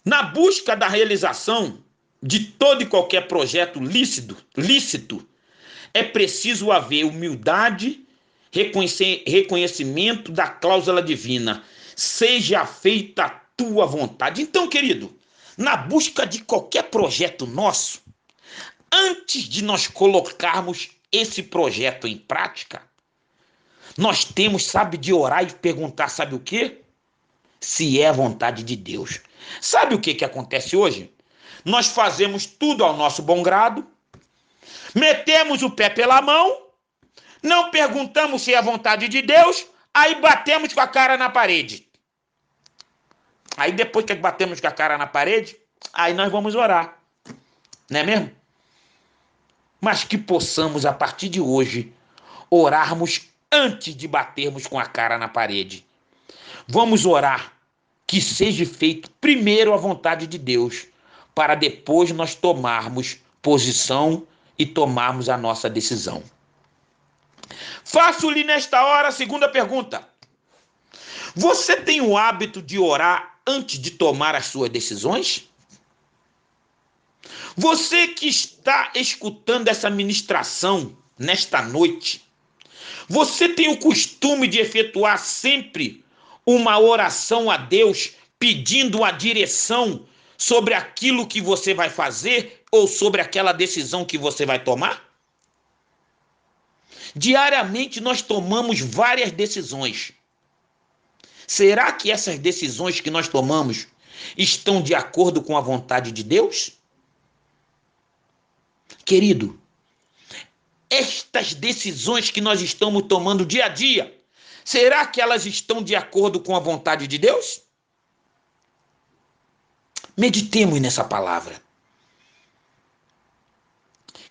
Na busca da realização de todo e qualquer projeto lícito, é preciso haver humildade, reconhecimento da cláusula divina. Seja feita a tua vontade. Então, querido, na busca de qualquer projeto nosso, antes de nós colocarmos esse projeto em prática, nós temos, de orar e perguntar, sabe o quê? Se é a vontade de Deus. Sabe o que acontece hoje? Nós fazemos tudo ao nosso bom grado, metemos o pé pela mão, não perguntamos se é a vontade de Deus, aí batemos com a cara na parede. Aí depois que batemos com a cara na parede, aí nós vamos orar. Não é mesmo? Mas que possamos, a partir de hoje, orarmos antes de batermos com a cara na parede. Vamos orar que seja feito primeiro a vontade de Deus, para depois nós tomarmos posição e tomarmos a nossa decisão. Faço-lhe nesta hora a segunda pergunta. Você tem o hábito de orar antes de tomar as suas decisões? Você que está escutando essa ministração nesta noite, você tem o costume de efetuar sempre uma oração a Deus pedindo a direção sobre aquilo que você vai fazer ou sobre aquela decisão que você vai tomar? Diariamente nós tomamos várias decisões. Será que essas decisões que nós tomamos estão de acordo com a vontade de Deus? Querido, estas decisões que nós estamos tomando dia a dia, será que elas estão de acordo com a vontade de Deus? Meditemos nessa palavra.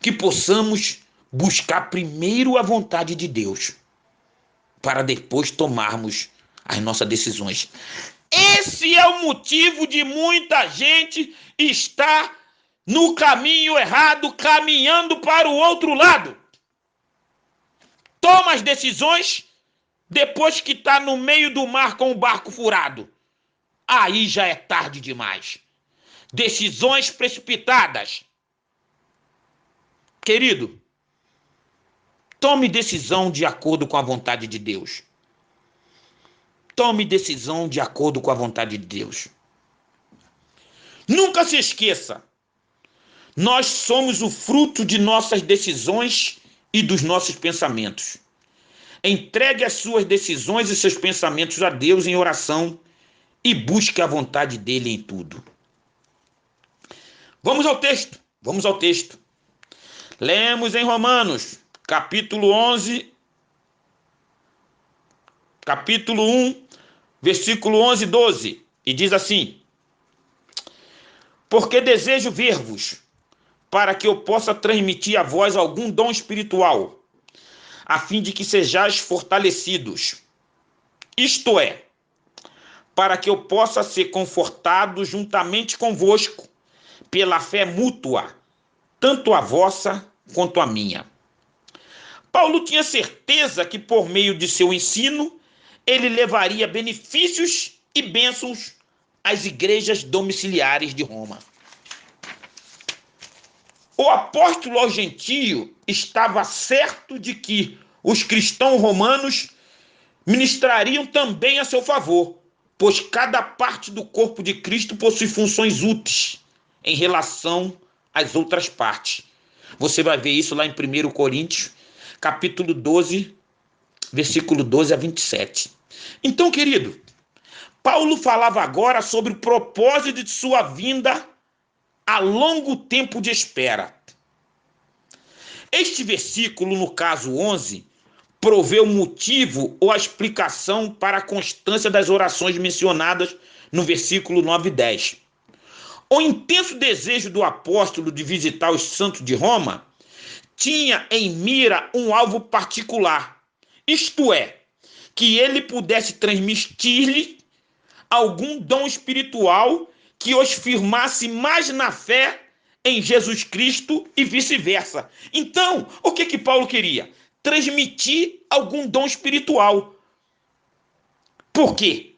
Que possamos buscar primeiro a vontade de Deus, para depois tomarmos as nossas decisões. Esse é o motivo de muita gente estar no caminho errado, caminhando para o outro lado. Toma as decisões depois que está no meio do mar com o barco furado. Aí já é tarde demais. Decisões precipitadas. Querido, tome decisão de acordo com a vontade de Deus. Tome decisão de acordo com a vontade de Deus. Nunca se esqueça, nós somos o fruto de nossas decisões e dos nossos pensamentos. Entregue as suas decisões e seus pensamentos a Deus em oração e busque a vontade dele em tudo. Vamos ao texto. Lemos em Romanos, capítulo 11, capítulo 1, versículo 11 e 12, e diz assim: porque desejo ver-vos, para que eu possa transmitir a vós algum dom espiritual, a fim de que sejais fortalecidos. Isto é, para que eu possa ser confortado juntamente convosco, pela fé mútua, tanto a vossa quanto a minha. Paulo tinha certeza que por meio de seu ensino, ele levaria benefícios e bênçãos às igrejas domiciliares de Roma. O apóstolo aos gentios estava certo de que os cristãos romanos ministrariam também a seu favor, pois cada parte do corpo de Cristo possui funções úteis em relação às outras partes. Você vai ver isso lá em 1 Coríntios, capítulo 12, versículo 12 a 27. Então, querido, Paulo falava agora sobre o propósito de sua vinda a longo tempo de espera. Este versículo, no caso 11, provê o motivo ou a explicação para a constância das orações mencionadas no versículo 9 e 10. O intenso desejo do apóstolo de visitar os santos de Roma tinha em mira um alvo particular, isto é, que ele pudesse transmitir-lhe algum dom espiritual que os firmasse mais na fé em Jesus Cristo e vice-versa. Então, o que Paulo queria? Transmitir algum dom espiritual. Por quê?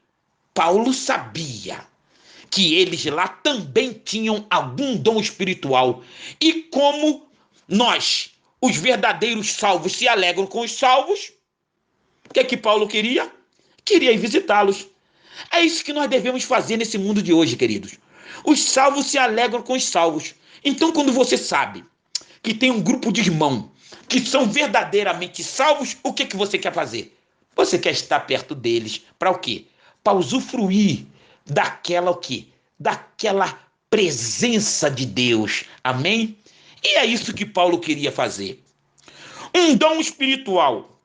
Paulo sabia que eles lá também tinham algum dom espiritual. E como nós, os verdadeiros salvos, se alegram com os salvos, O que é que Paulo queria? Queria ir visitá-los. É isso que nós devemos fazer nesse mundo de hoje, queridos. Os salvos se alegram com os salvos. Então, quando você sabe que tem um grupo de irmãos que são verdadeiramente salvos, o que você quer fazer? Você quer estar perto deles. Para o quê? Para usufruir daquela o quê? Daquela presença de Deus. Amém? E é isso que Paulo queria fazer. Um dom espiritual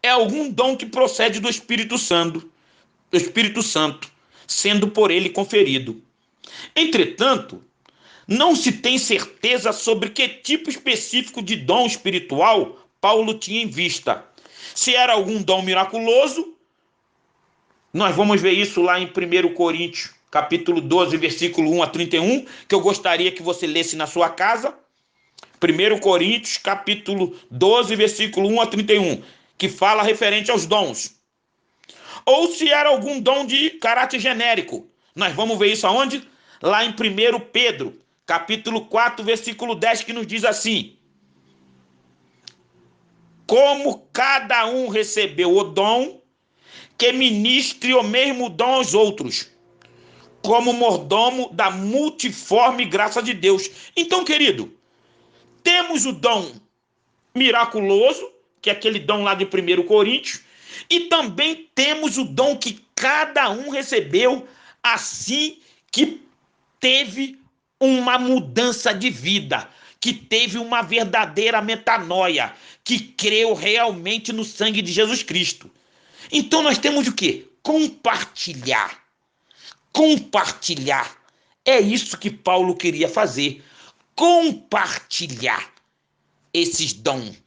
é algum dom que procede do Espírito Santo, sendo por ele conferido. Entretanto, não se tem certeza sobre que tipo específico de dom espiritual Paulo tinha em vista. Se era algum dom miraculoso, nós vamos ver isso lá em 1 Coríntios, capítulo 12, versículo 1 a 31, que eu gostaria que você lesse na sua casa. 1 Coríntios, capítulo 12, versículo 1 a 31, que fala referente aos dons. Ou se era algum dom de caráter genérico. Nós vamos ver isso aonde? Lá em 1 Pedro, capítulo 4, versículo 10, que nos diz assim: como cada um recebeu o dom, que ministre o mesmo dom aos outros, como mordomo da multiforme graça de Deus. Então, querido, temos o dom miraculoso, que é aquele dom lá de 1 Coríntios, e também temos o dom que cada um recebeu assim que teve uma mudança de vida, que teve uma verdadeira metanoia, que creu realmente no sangue de Jesus Cristo. Então nós temos o quê? Compartilhar. Compartilhar. É isso que Paulo queria fazer. Compartilhar esses dons.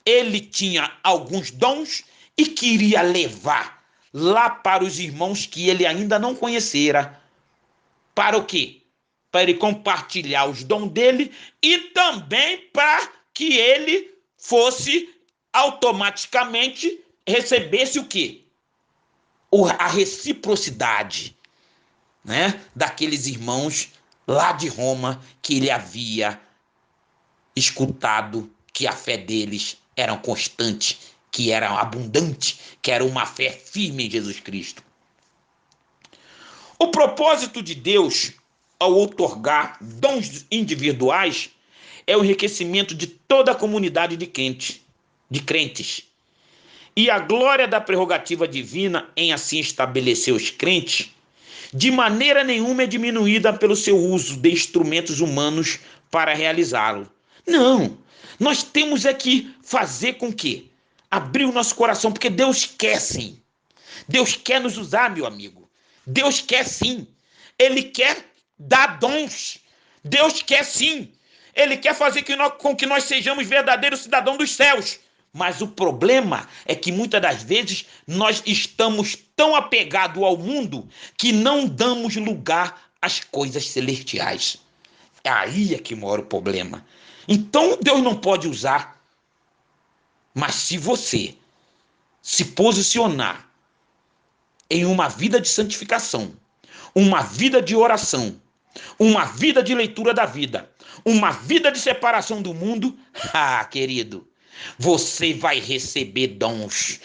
Ele tinha alguns dons e queria levar lá para os irmãos que ele ainda não conhecera. Para o quê? Para ele compartilhar os dons dele e também para que ele fosse automaticamente recebesse o quê? A reciprocidade, né? Daqueles irmãos lá de Roma que ele havia escutado que a fé deles era constante, que era abundante, que era uma fé firme em Jesus Cristo. O propósito de Deus ao outorgar dons individuais é o enriquecimento de toda a comunidade de crentes. E a glória da prerrogativa divina em assim estabelecer os crentes, de maneira nenhuma é diminuída pelo seu uso de instrumentos humanos para realizá-lo. Não, nós temos é que fazer com que abrir o nosso coração, porque Deus quer sim. Deus quer nos usar, meu amigo. Deus quer sim. Ele quer dar dons. Deus quer sim. Ele quer fazer com que nós sejamos verdadeiros cidadãos dos céus. Mas o problema é que muitas das vezes nós estamos tão apegados ao mundo que não damos lugar às coisas celestiais. Aí é que mora o problema. Então Deus não pode usar. Mas se você se posicionar em uma vida de santificação, uma vida de oração, uma vida de leitura da vida, uma vida de separação do mundo, querido, você vai receber dons.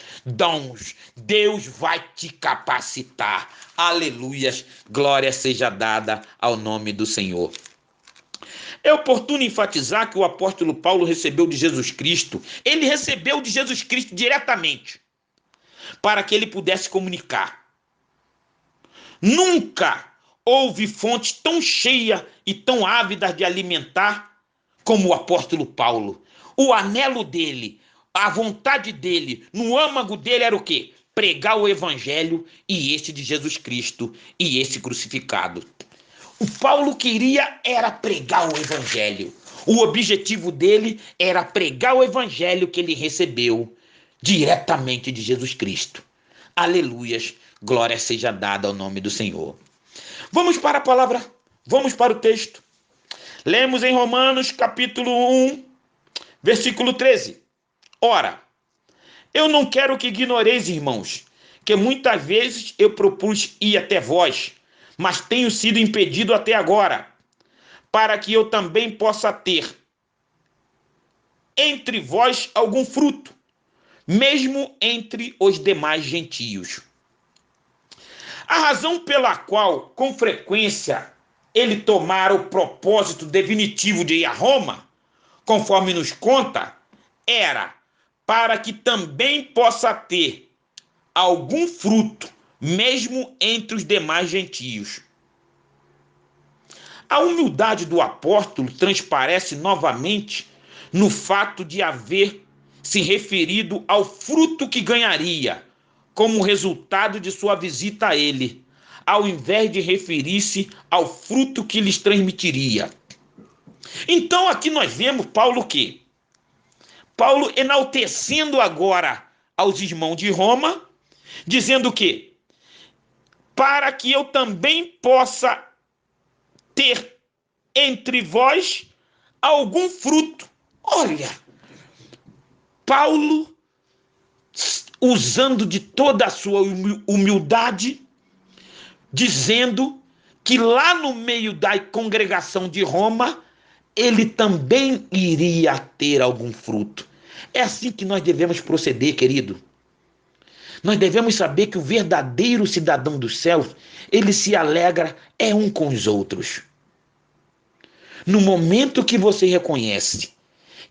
Deus vai te capacitar. Aleluias, glória seja dada ao nome do Senhor. É oportuno enfatizar que o apóstolo Paulo recebeu de Jesus Cristo, ele recebeu de Jesus Cristo diretamente, para que ele pudesse comunicar. Nunca houve fonte tão cheia e tão ávida de alimentar como o apóstolo Paulo. O anelo dele, a vontade dele, no âmago dele era o quê? Pregar o evangelho e esse de Jesus Cristo e esse crucificado. O Paulo queria era pregar o evangelho. O objetivo dele era pregar o evangelho que ele recebeu diretamente de Jesus Cristo. Aleluias, glória seja dada ao nome do Senhor. Vamos para a palavra, vamos para o texto. Lemos em Romanos capítulo 1, versículo 13. Ora, eu não quero que ignoreis, irmãos, que muitas vezes eu propus ir até vós, mas tenho sido impedido até agora, para que eu também possa ter entre vós algum fruto, mesmo entre os demais gentios. A razão pela qual, com frequência, ele tomara o propósito definitivo de ir a Roma, conforme nos conta, era para que também possa ter algum fruto, mesmo entre os demais gentios. A humildade do apóstolo transparece novamente no fato de haver se referido ao fruto que ganharia como resultado de sua visita a ele, ao invés de referir-se ao fruto que lhes transmitiria. Então aqui nós vemos Paulo o quê? Paulo enaltecendo agora aos irmãos de Roma, dizendo que para que eu também possa ter entre vós algum fruto. Olha, Paulo, usando de toda a sua humildade, dizendo que lá no meio da congregação de Roma, ele também iria ter algum fruto. É assim que nós devemos proceder, querido. Nós devemos saber que o verdadeiro cidadão dos céus, ele se alegra um com os outros. No momento que você reconhece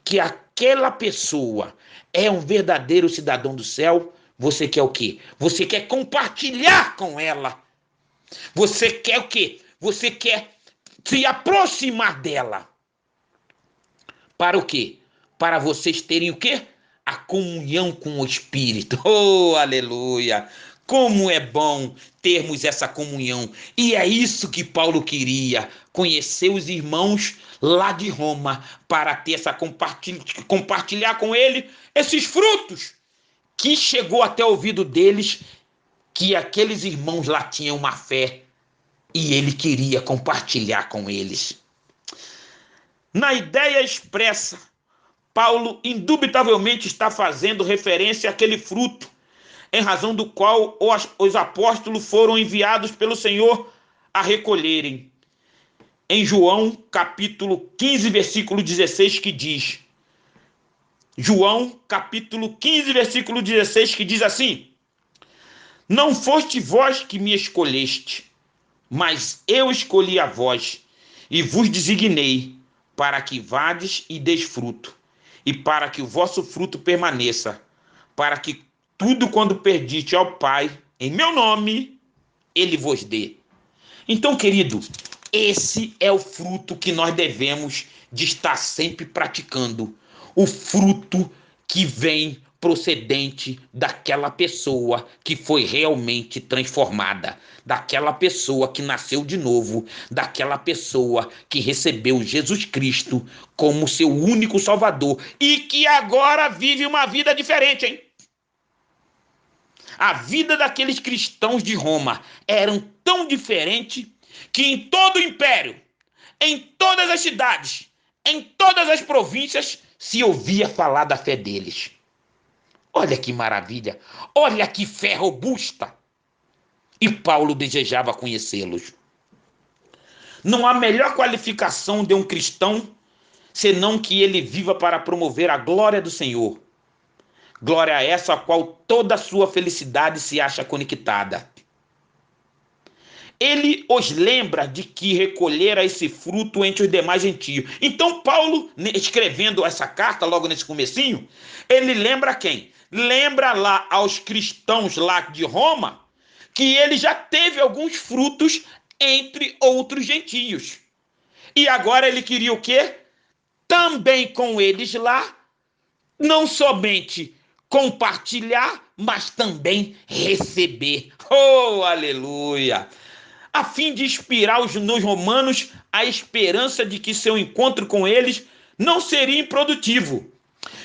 que aquela pessoa é um verdadeiro cidadão do céu, você quer o quê? Você quer compartilhar com ela. Você quer o quê? Você quer se aproximar dela. Para o quê? Para vocês terem o quê? A comunhão com o Espírito. Oh, aleluia! Como é bom termos essa comunhão. E é isso que Paulo queria, conhecer os irmãos lá de Roma, para ter essa compartilhar com ele esses frutos que chegou até o ouvido deles, que aqueles irmãos lá tinham uma fé e ele queria compartilhar com eles. Na ideia expressa, Paulo indubitavelmente está fazendo referência àquele fruto, em razão do qual os apóstolos foram enviados pelo Senhor a recolherem. Em João, capítulo 15, versículo 16, que diz... João, capítulo 15, versículo 16, que diz assim: não foste vós que me escolheste, mas eu escolhi a vós, e vos designei, para que vades e deis fruto, e para que o vosso fruto permaneça, para que tudo quando perdite ao Pai, em meu nome, ele vos dê. Então, querido, esse é o fruto que nós devemos de estar sempre praticando. O fruto que vem procedente daquela pessoa que foi realmente transformada, daquela pessoa que nasceu de novo, daquela pessoa que recebeu Jesus Cristo como seu único Salvador e que agora vive uma vida diferente, hein? A vida daqueles cristãos de Roma era tão diferente que em todo o império, em todas as cidades, em todas as províncias, se ouvia falar da fé deles. Olha que maravilha, olha que fé robusta. E Paulo desejava conhecê-los. Não há melhor qualificação de um cristão senão que ele viva para promover a glória do Senhor. Glória a essa a qual toda a sua felicidade se acha conectada. Ele os lembra de que recolhera esse fruto entre os demais gentios. Então Paulo, escrevendo essa carta logo nesse comecinho, ele lembra quem? Lembra lá aos cristãos lá de Roma que ele já teve alguns frutos entre outros gentios. E agora ele queria o quê? Também com eles lá, não somente compartilhar, mas também receber. Oh, aleluia! A fim de inspirar nos romanos a esperança de que seu encontro com eles não seria improdutivo,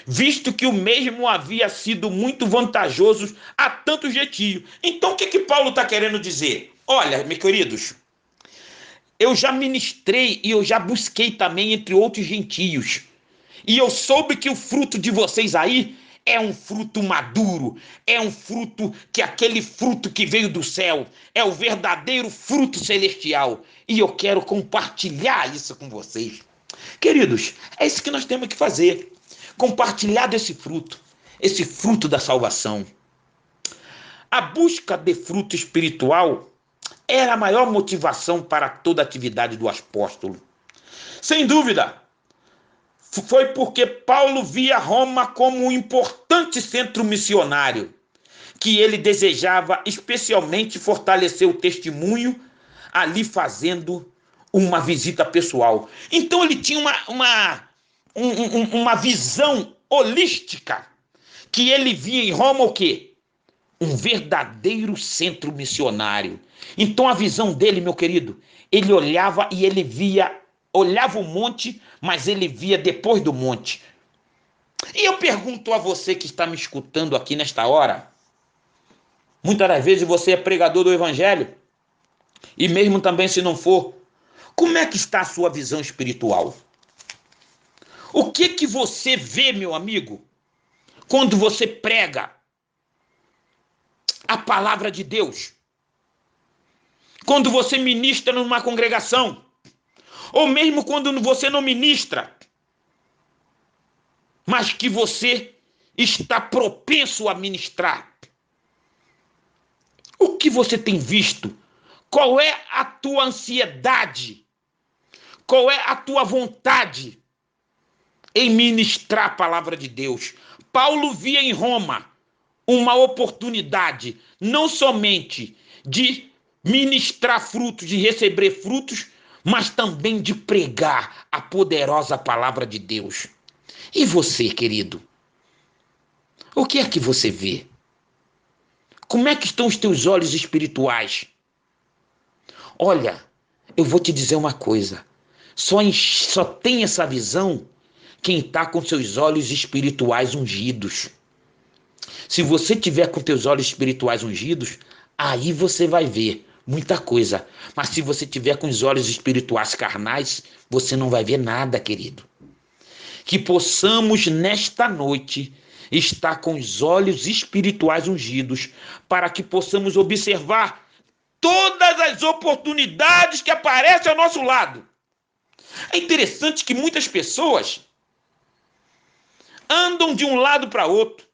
visto que o mesmo havia sido muito vantajoso a tantos gentios. Então o que Paulo está querendo dizer? Olha, meus queridos, eu já ministrei e eu já busquei também entre outros gentios, e eu soube que o fruto de vocês aí é um fruto maduro, é um fruto que aquele fruto que veio do céu, é o verdadeiro fruto celestial. E eu quero compartilhar isso com vocês. Queridos, é isso que nós temos que fazer. Compartilhar desse fruto. esse fruto da salvação. A busca de fruto espiritual era a maior motivação para toda a atividade do apóstolo. Sem dúvida, foi porque Paulo via Roma como um importante centro missionário, que ele desejava especialmente fortalecer o testemunho ali fazendo uma visita pessoal. Então ele tinha uma visão holística, que ele via em Roma o quê? Um verdadeiro centro missionário. Então a visão dele, meu querido, ele olhava e ele olhava o monte, mas ele via depois do monte. E eu pergunto a você que está me escutando aqui nesta hora, muitas das vezes você é pregador do evangelho, e mesmo também se não for, como é que está a sua visão espiritual? O que você vê, meu amigo, quando você prega a palavra de Deus? Quando você ministra numa congregação, ou mesmo quando você não ministra, mas que você está propenso a ministrar. O que você tem visto? Qual é a tua ansiedade? Qual é a tua vontade em ministrar a palavra de Deus? Paulo via em Roma uma oportunidade, não somente de ministrar frutos, de receber frutos, mas também de pregar a poderosa palavra de Deus. E você, querido? O que é que você vê? Como é que estão os teus olhos espirituais? Olha, eu vou te dizer uma coisa. Só tem essa visão quem está com seus olhos espirituais ungidos. Se você tiver com teus olhos espirituais ungidos, aí você vai ver muita coisa. Mas se você tiver com os olhos espirituais carnais, você não vai ver nada, querido. Que possamos nesta noite estar com os olhos espirituais ungidos, para que possamos observar todas as oportunidades que aparecem ao nosso lado. É interessante que muitas pessoas andam de um lado para outro,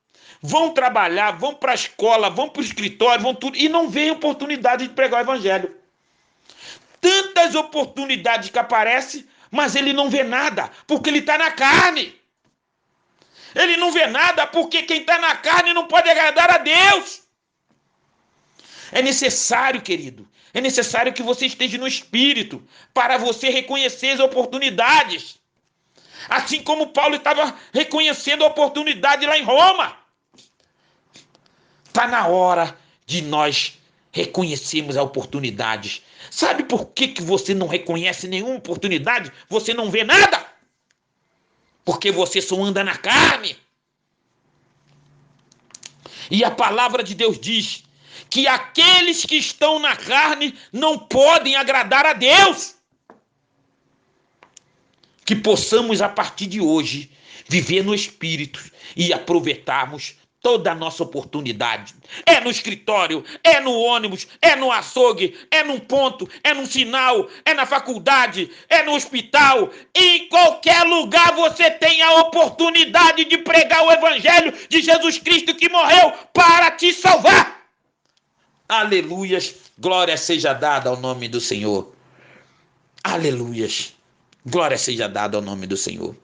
vão trabalhar, vão para a escola, vão para o escritório, vão tudo, e não veem oportunidade de pregar o evangelho. Tantas oportunidades que aparecem, mas ele não vê nada, porque ele está na carne. Ele não vê nada, porque quem está na carne não pode agradar a Deus. É necessário, querido, é necessário que você esteja no espírito, para você reconhecer as oportunidades. Assim como Paulo estava reconhecendo a oportunidade lá em Roma. Está na hora de nós reconhecermos as oportunidades. Sabe por que você não reconhece nenhuma oportunidade? Você não vê nada? Porque você só anda na carne. E a palavra de Deus diz que aqueles que estão na carne não podem agradar a Deus. Que possamos, a partir de hoje, viver no Espírito e aproveitarmos toda a nossa oportunidade. É no escritório, é no ônibus, é no açougue, é num ponto, é num sinal, é na faculdade, é no hospital. Em qualquer lugar você tem a oportunidade de pregar o evangelho de Jesus Cristo, que morreu para te salvar. Aleluias, glória seja dada ao nome do Senhor. Aleluias, glória seja dada ao nome do Senhor.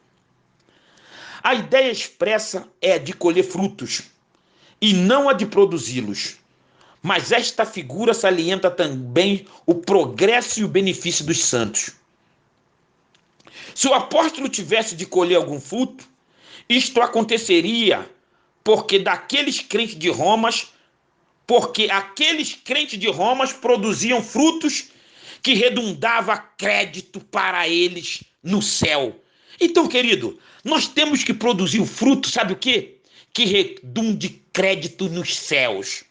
A ideia expressa é a de colher frutos, e não a de produzi-los. Mas esta figura salienta também o progresso e o benefício dos santos. Se o apóstolo tivesse de colher algum fruto, isto aconteceria porque aqueles crentes de Roma produziam frutos que redundava crédito para eles no céu. Então, querido, nós temos que produzir o fruto, sabe o quê? Que redunde crédito nos céus.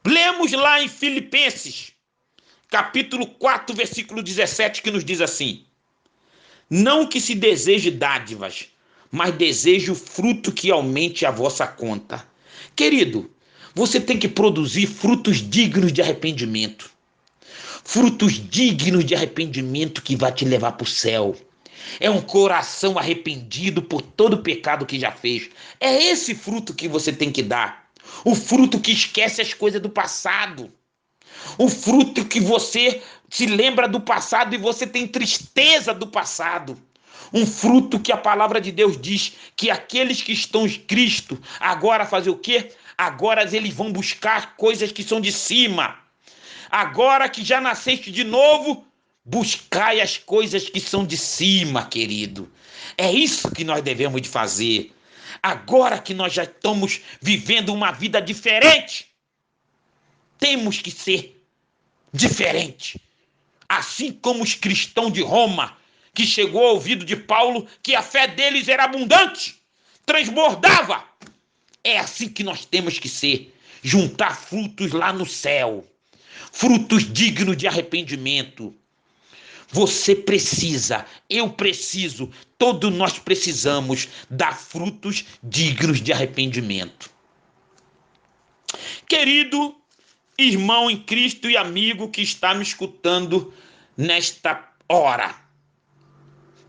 Lemos lá em Filipenses, capítulo 4, versículo 17, que nos diz assim: não que se deseje dádivas, mas deseje o fruto que aumente a vossa conta. Querido, você tem que produzir frutos dignos de arrependimento. Frutos dignos de arrependimento que vai te levar para o céu. É um coração arrependido por todo o pecado que já fez. É esse fruto que você tem que dar. O fruto que esquece as coisas do passado. O fruto que você se lembra do passado e você tem tristeza do passado. Um fruto que a palavra de Deus diz que aqueles que estão em Cristo, agora fazer o quê? Agora eles vão buscar coisas que são de cima. Agora que já nasceste de novo, buscai as coisas que são de cima, querido. É isso que nós devemos de fazer. Agora que nós já estamos vivendo uma vida diferente, temos que ser diferente. Assim como os cristãos de Roma, que chegou ao ouvido de Paulo que a fé deles era abundante, transbordava. É assim que nós temos que ser. Juntar frutos lá no céu. Frutos dignos de arrependimento. Você precisa, eu preciso, todos nós precisamos dar frutos dignos de arrependimento. Querido irmão em Cristo e amigo que está me escutando nesta hora,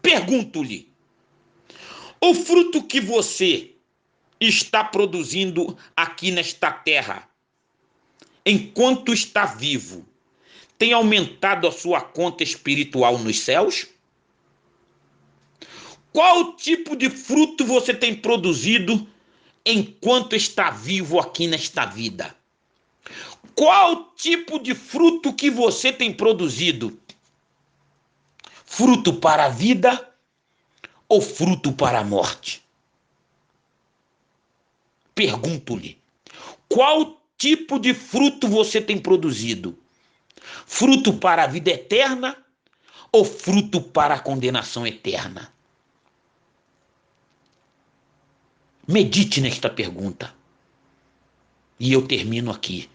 pergunto-lhe: o fruto que você está produzindo aqui nesta terra, enquanto está vivo, tem aumentado a sua conta espiritual nos céus? Qual tipo de fruto você tem produzido enquanto está vivo aqui nesta vida? Qual tipo de fruto que você tem produzido? Fruto para a vida ou fruto para a morte? Pergunto-lhe, qual tipo de fruto você tem produzido? Fruto para a vida eterna ou fruto para a condenação eterna? Medite nesta pergunta. E eu termino aqui.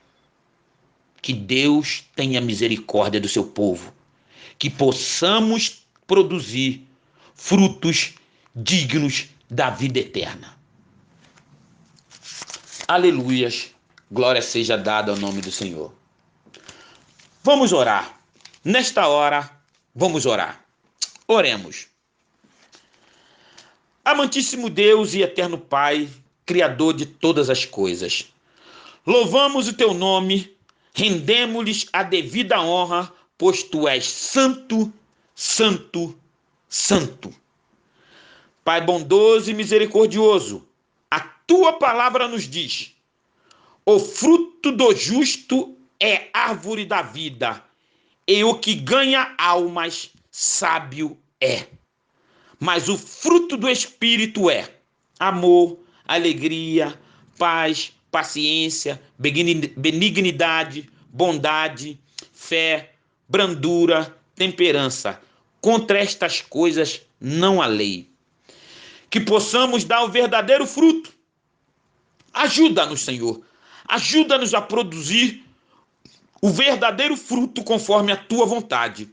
Que Deus tenha misericórdia do seu povo. Que possamos produzir frutos dignos da vida eterna. Aleluias. Glória seja dada ao nome do Senhor. Vamos orar. Nesta hora, vamos orar. Oremos. Amantíssimo Deus e eterno Pai, Criador de todas as coisas, louvamos o teu nome, rendemos-lhes a devida honra, pois tu és santo, santo, santo. Pai bondoso e misericordioso, a tua palavra nos diz: o fruto do justo é árvore da vida, e o que ganha almas, sábio é. Mas o fruto do Espírito é amor, alegria, paz, paciência, benignidade, bondade, fé, brandura, temperança. Contra estas coisas não há lei. Que possamos dar o verdadeiro fruto. Ajuda-nos, Senhor. Ajuda-nos a produzir o verdadeiro fruto conforme a tua vontade.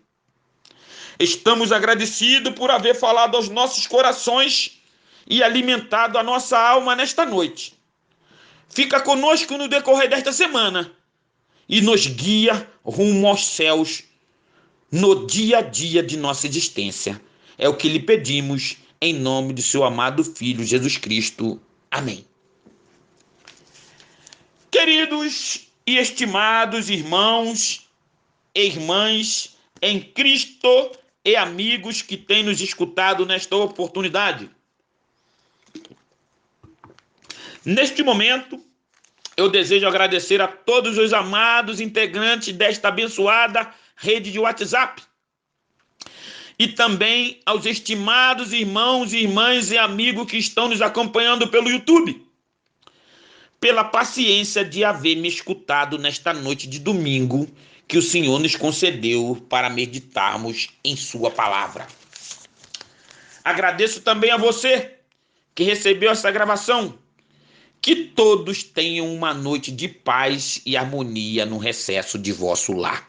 Estamos agradecidos por haver falado aos nossos corações e alimentado a nossa alma nesta noite. Fica conosco no decorrer desta semana e nos guia rumo aos céus no dia a dia de nossa existência. É o que lhe pedimos em nome do seu amado Filho Jesus Cristo. Amém. Queridos e estimados irmãos e irmãs em Cristo e amigos que têm nos escutado nesta oportunidade. Neste momento, eu desejo agradecer a todos os amados integrantes desta abençoada rede de WhatsApp e também aos estimados irmãos, irmãs e amigos que estão nos acompanhando pelo YouTube, pela paciência de haver me escutado nesta noite de domingo que o Senhor nos concedeu para meditarmos em sua palavra. Agradeço também a você que recebeu essa gravação. Que todos tenham uma noite de paz e harmonia no recesso de vosso lar.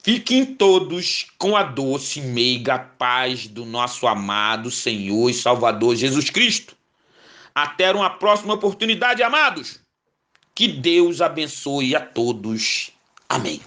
Fiquem todos com a doce e meiga paz do nosso amado Senhor e Salvador Jesus Cristo. Até uma próxima oportunidade, amados. Que Deus abençoe a todos. Amém.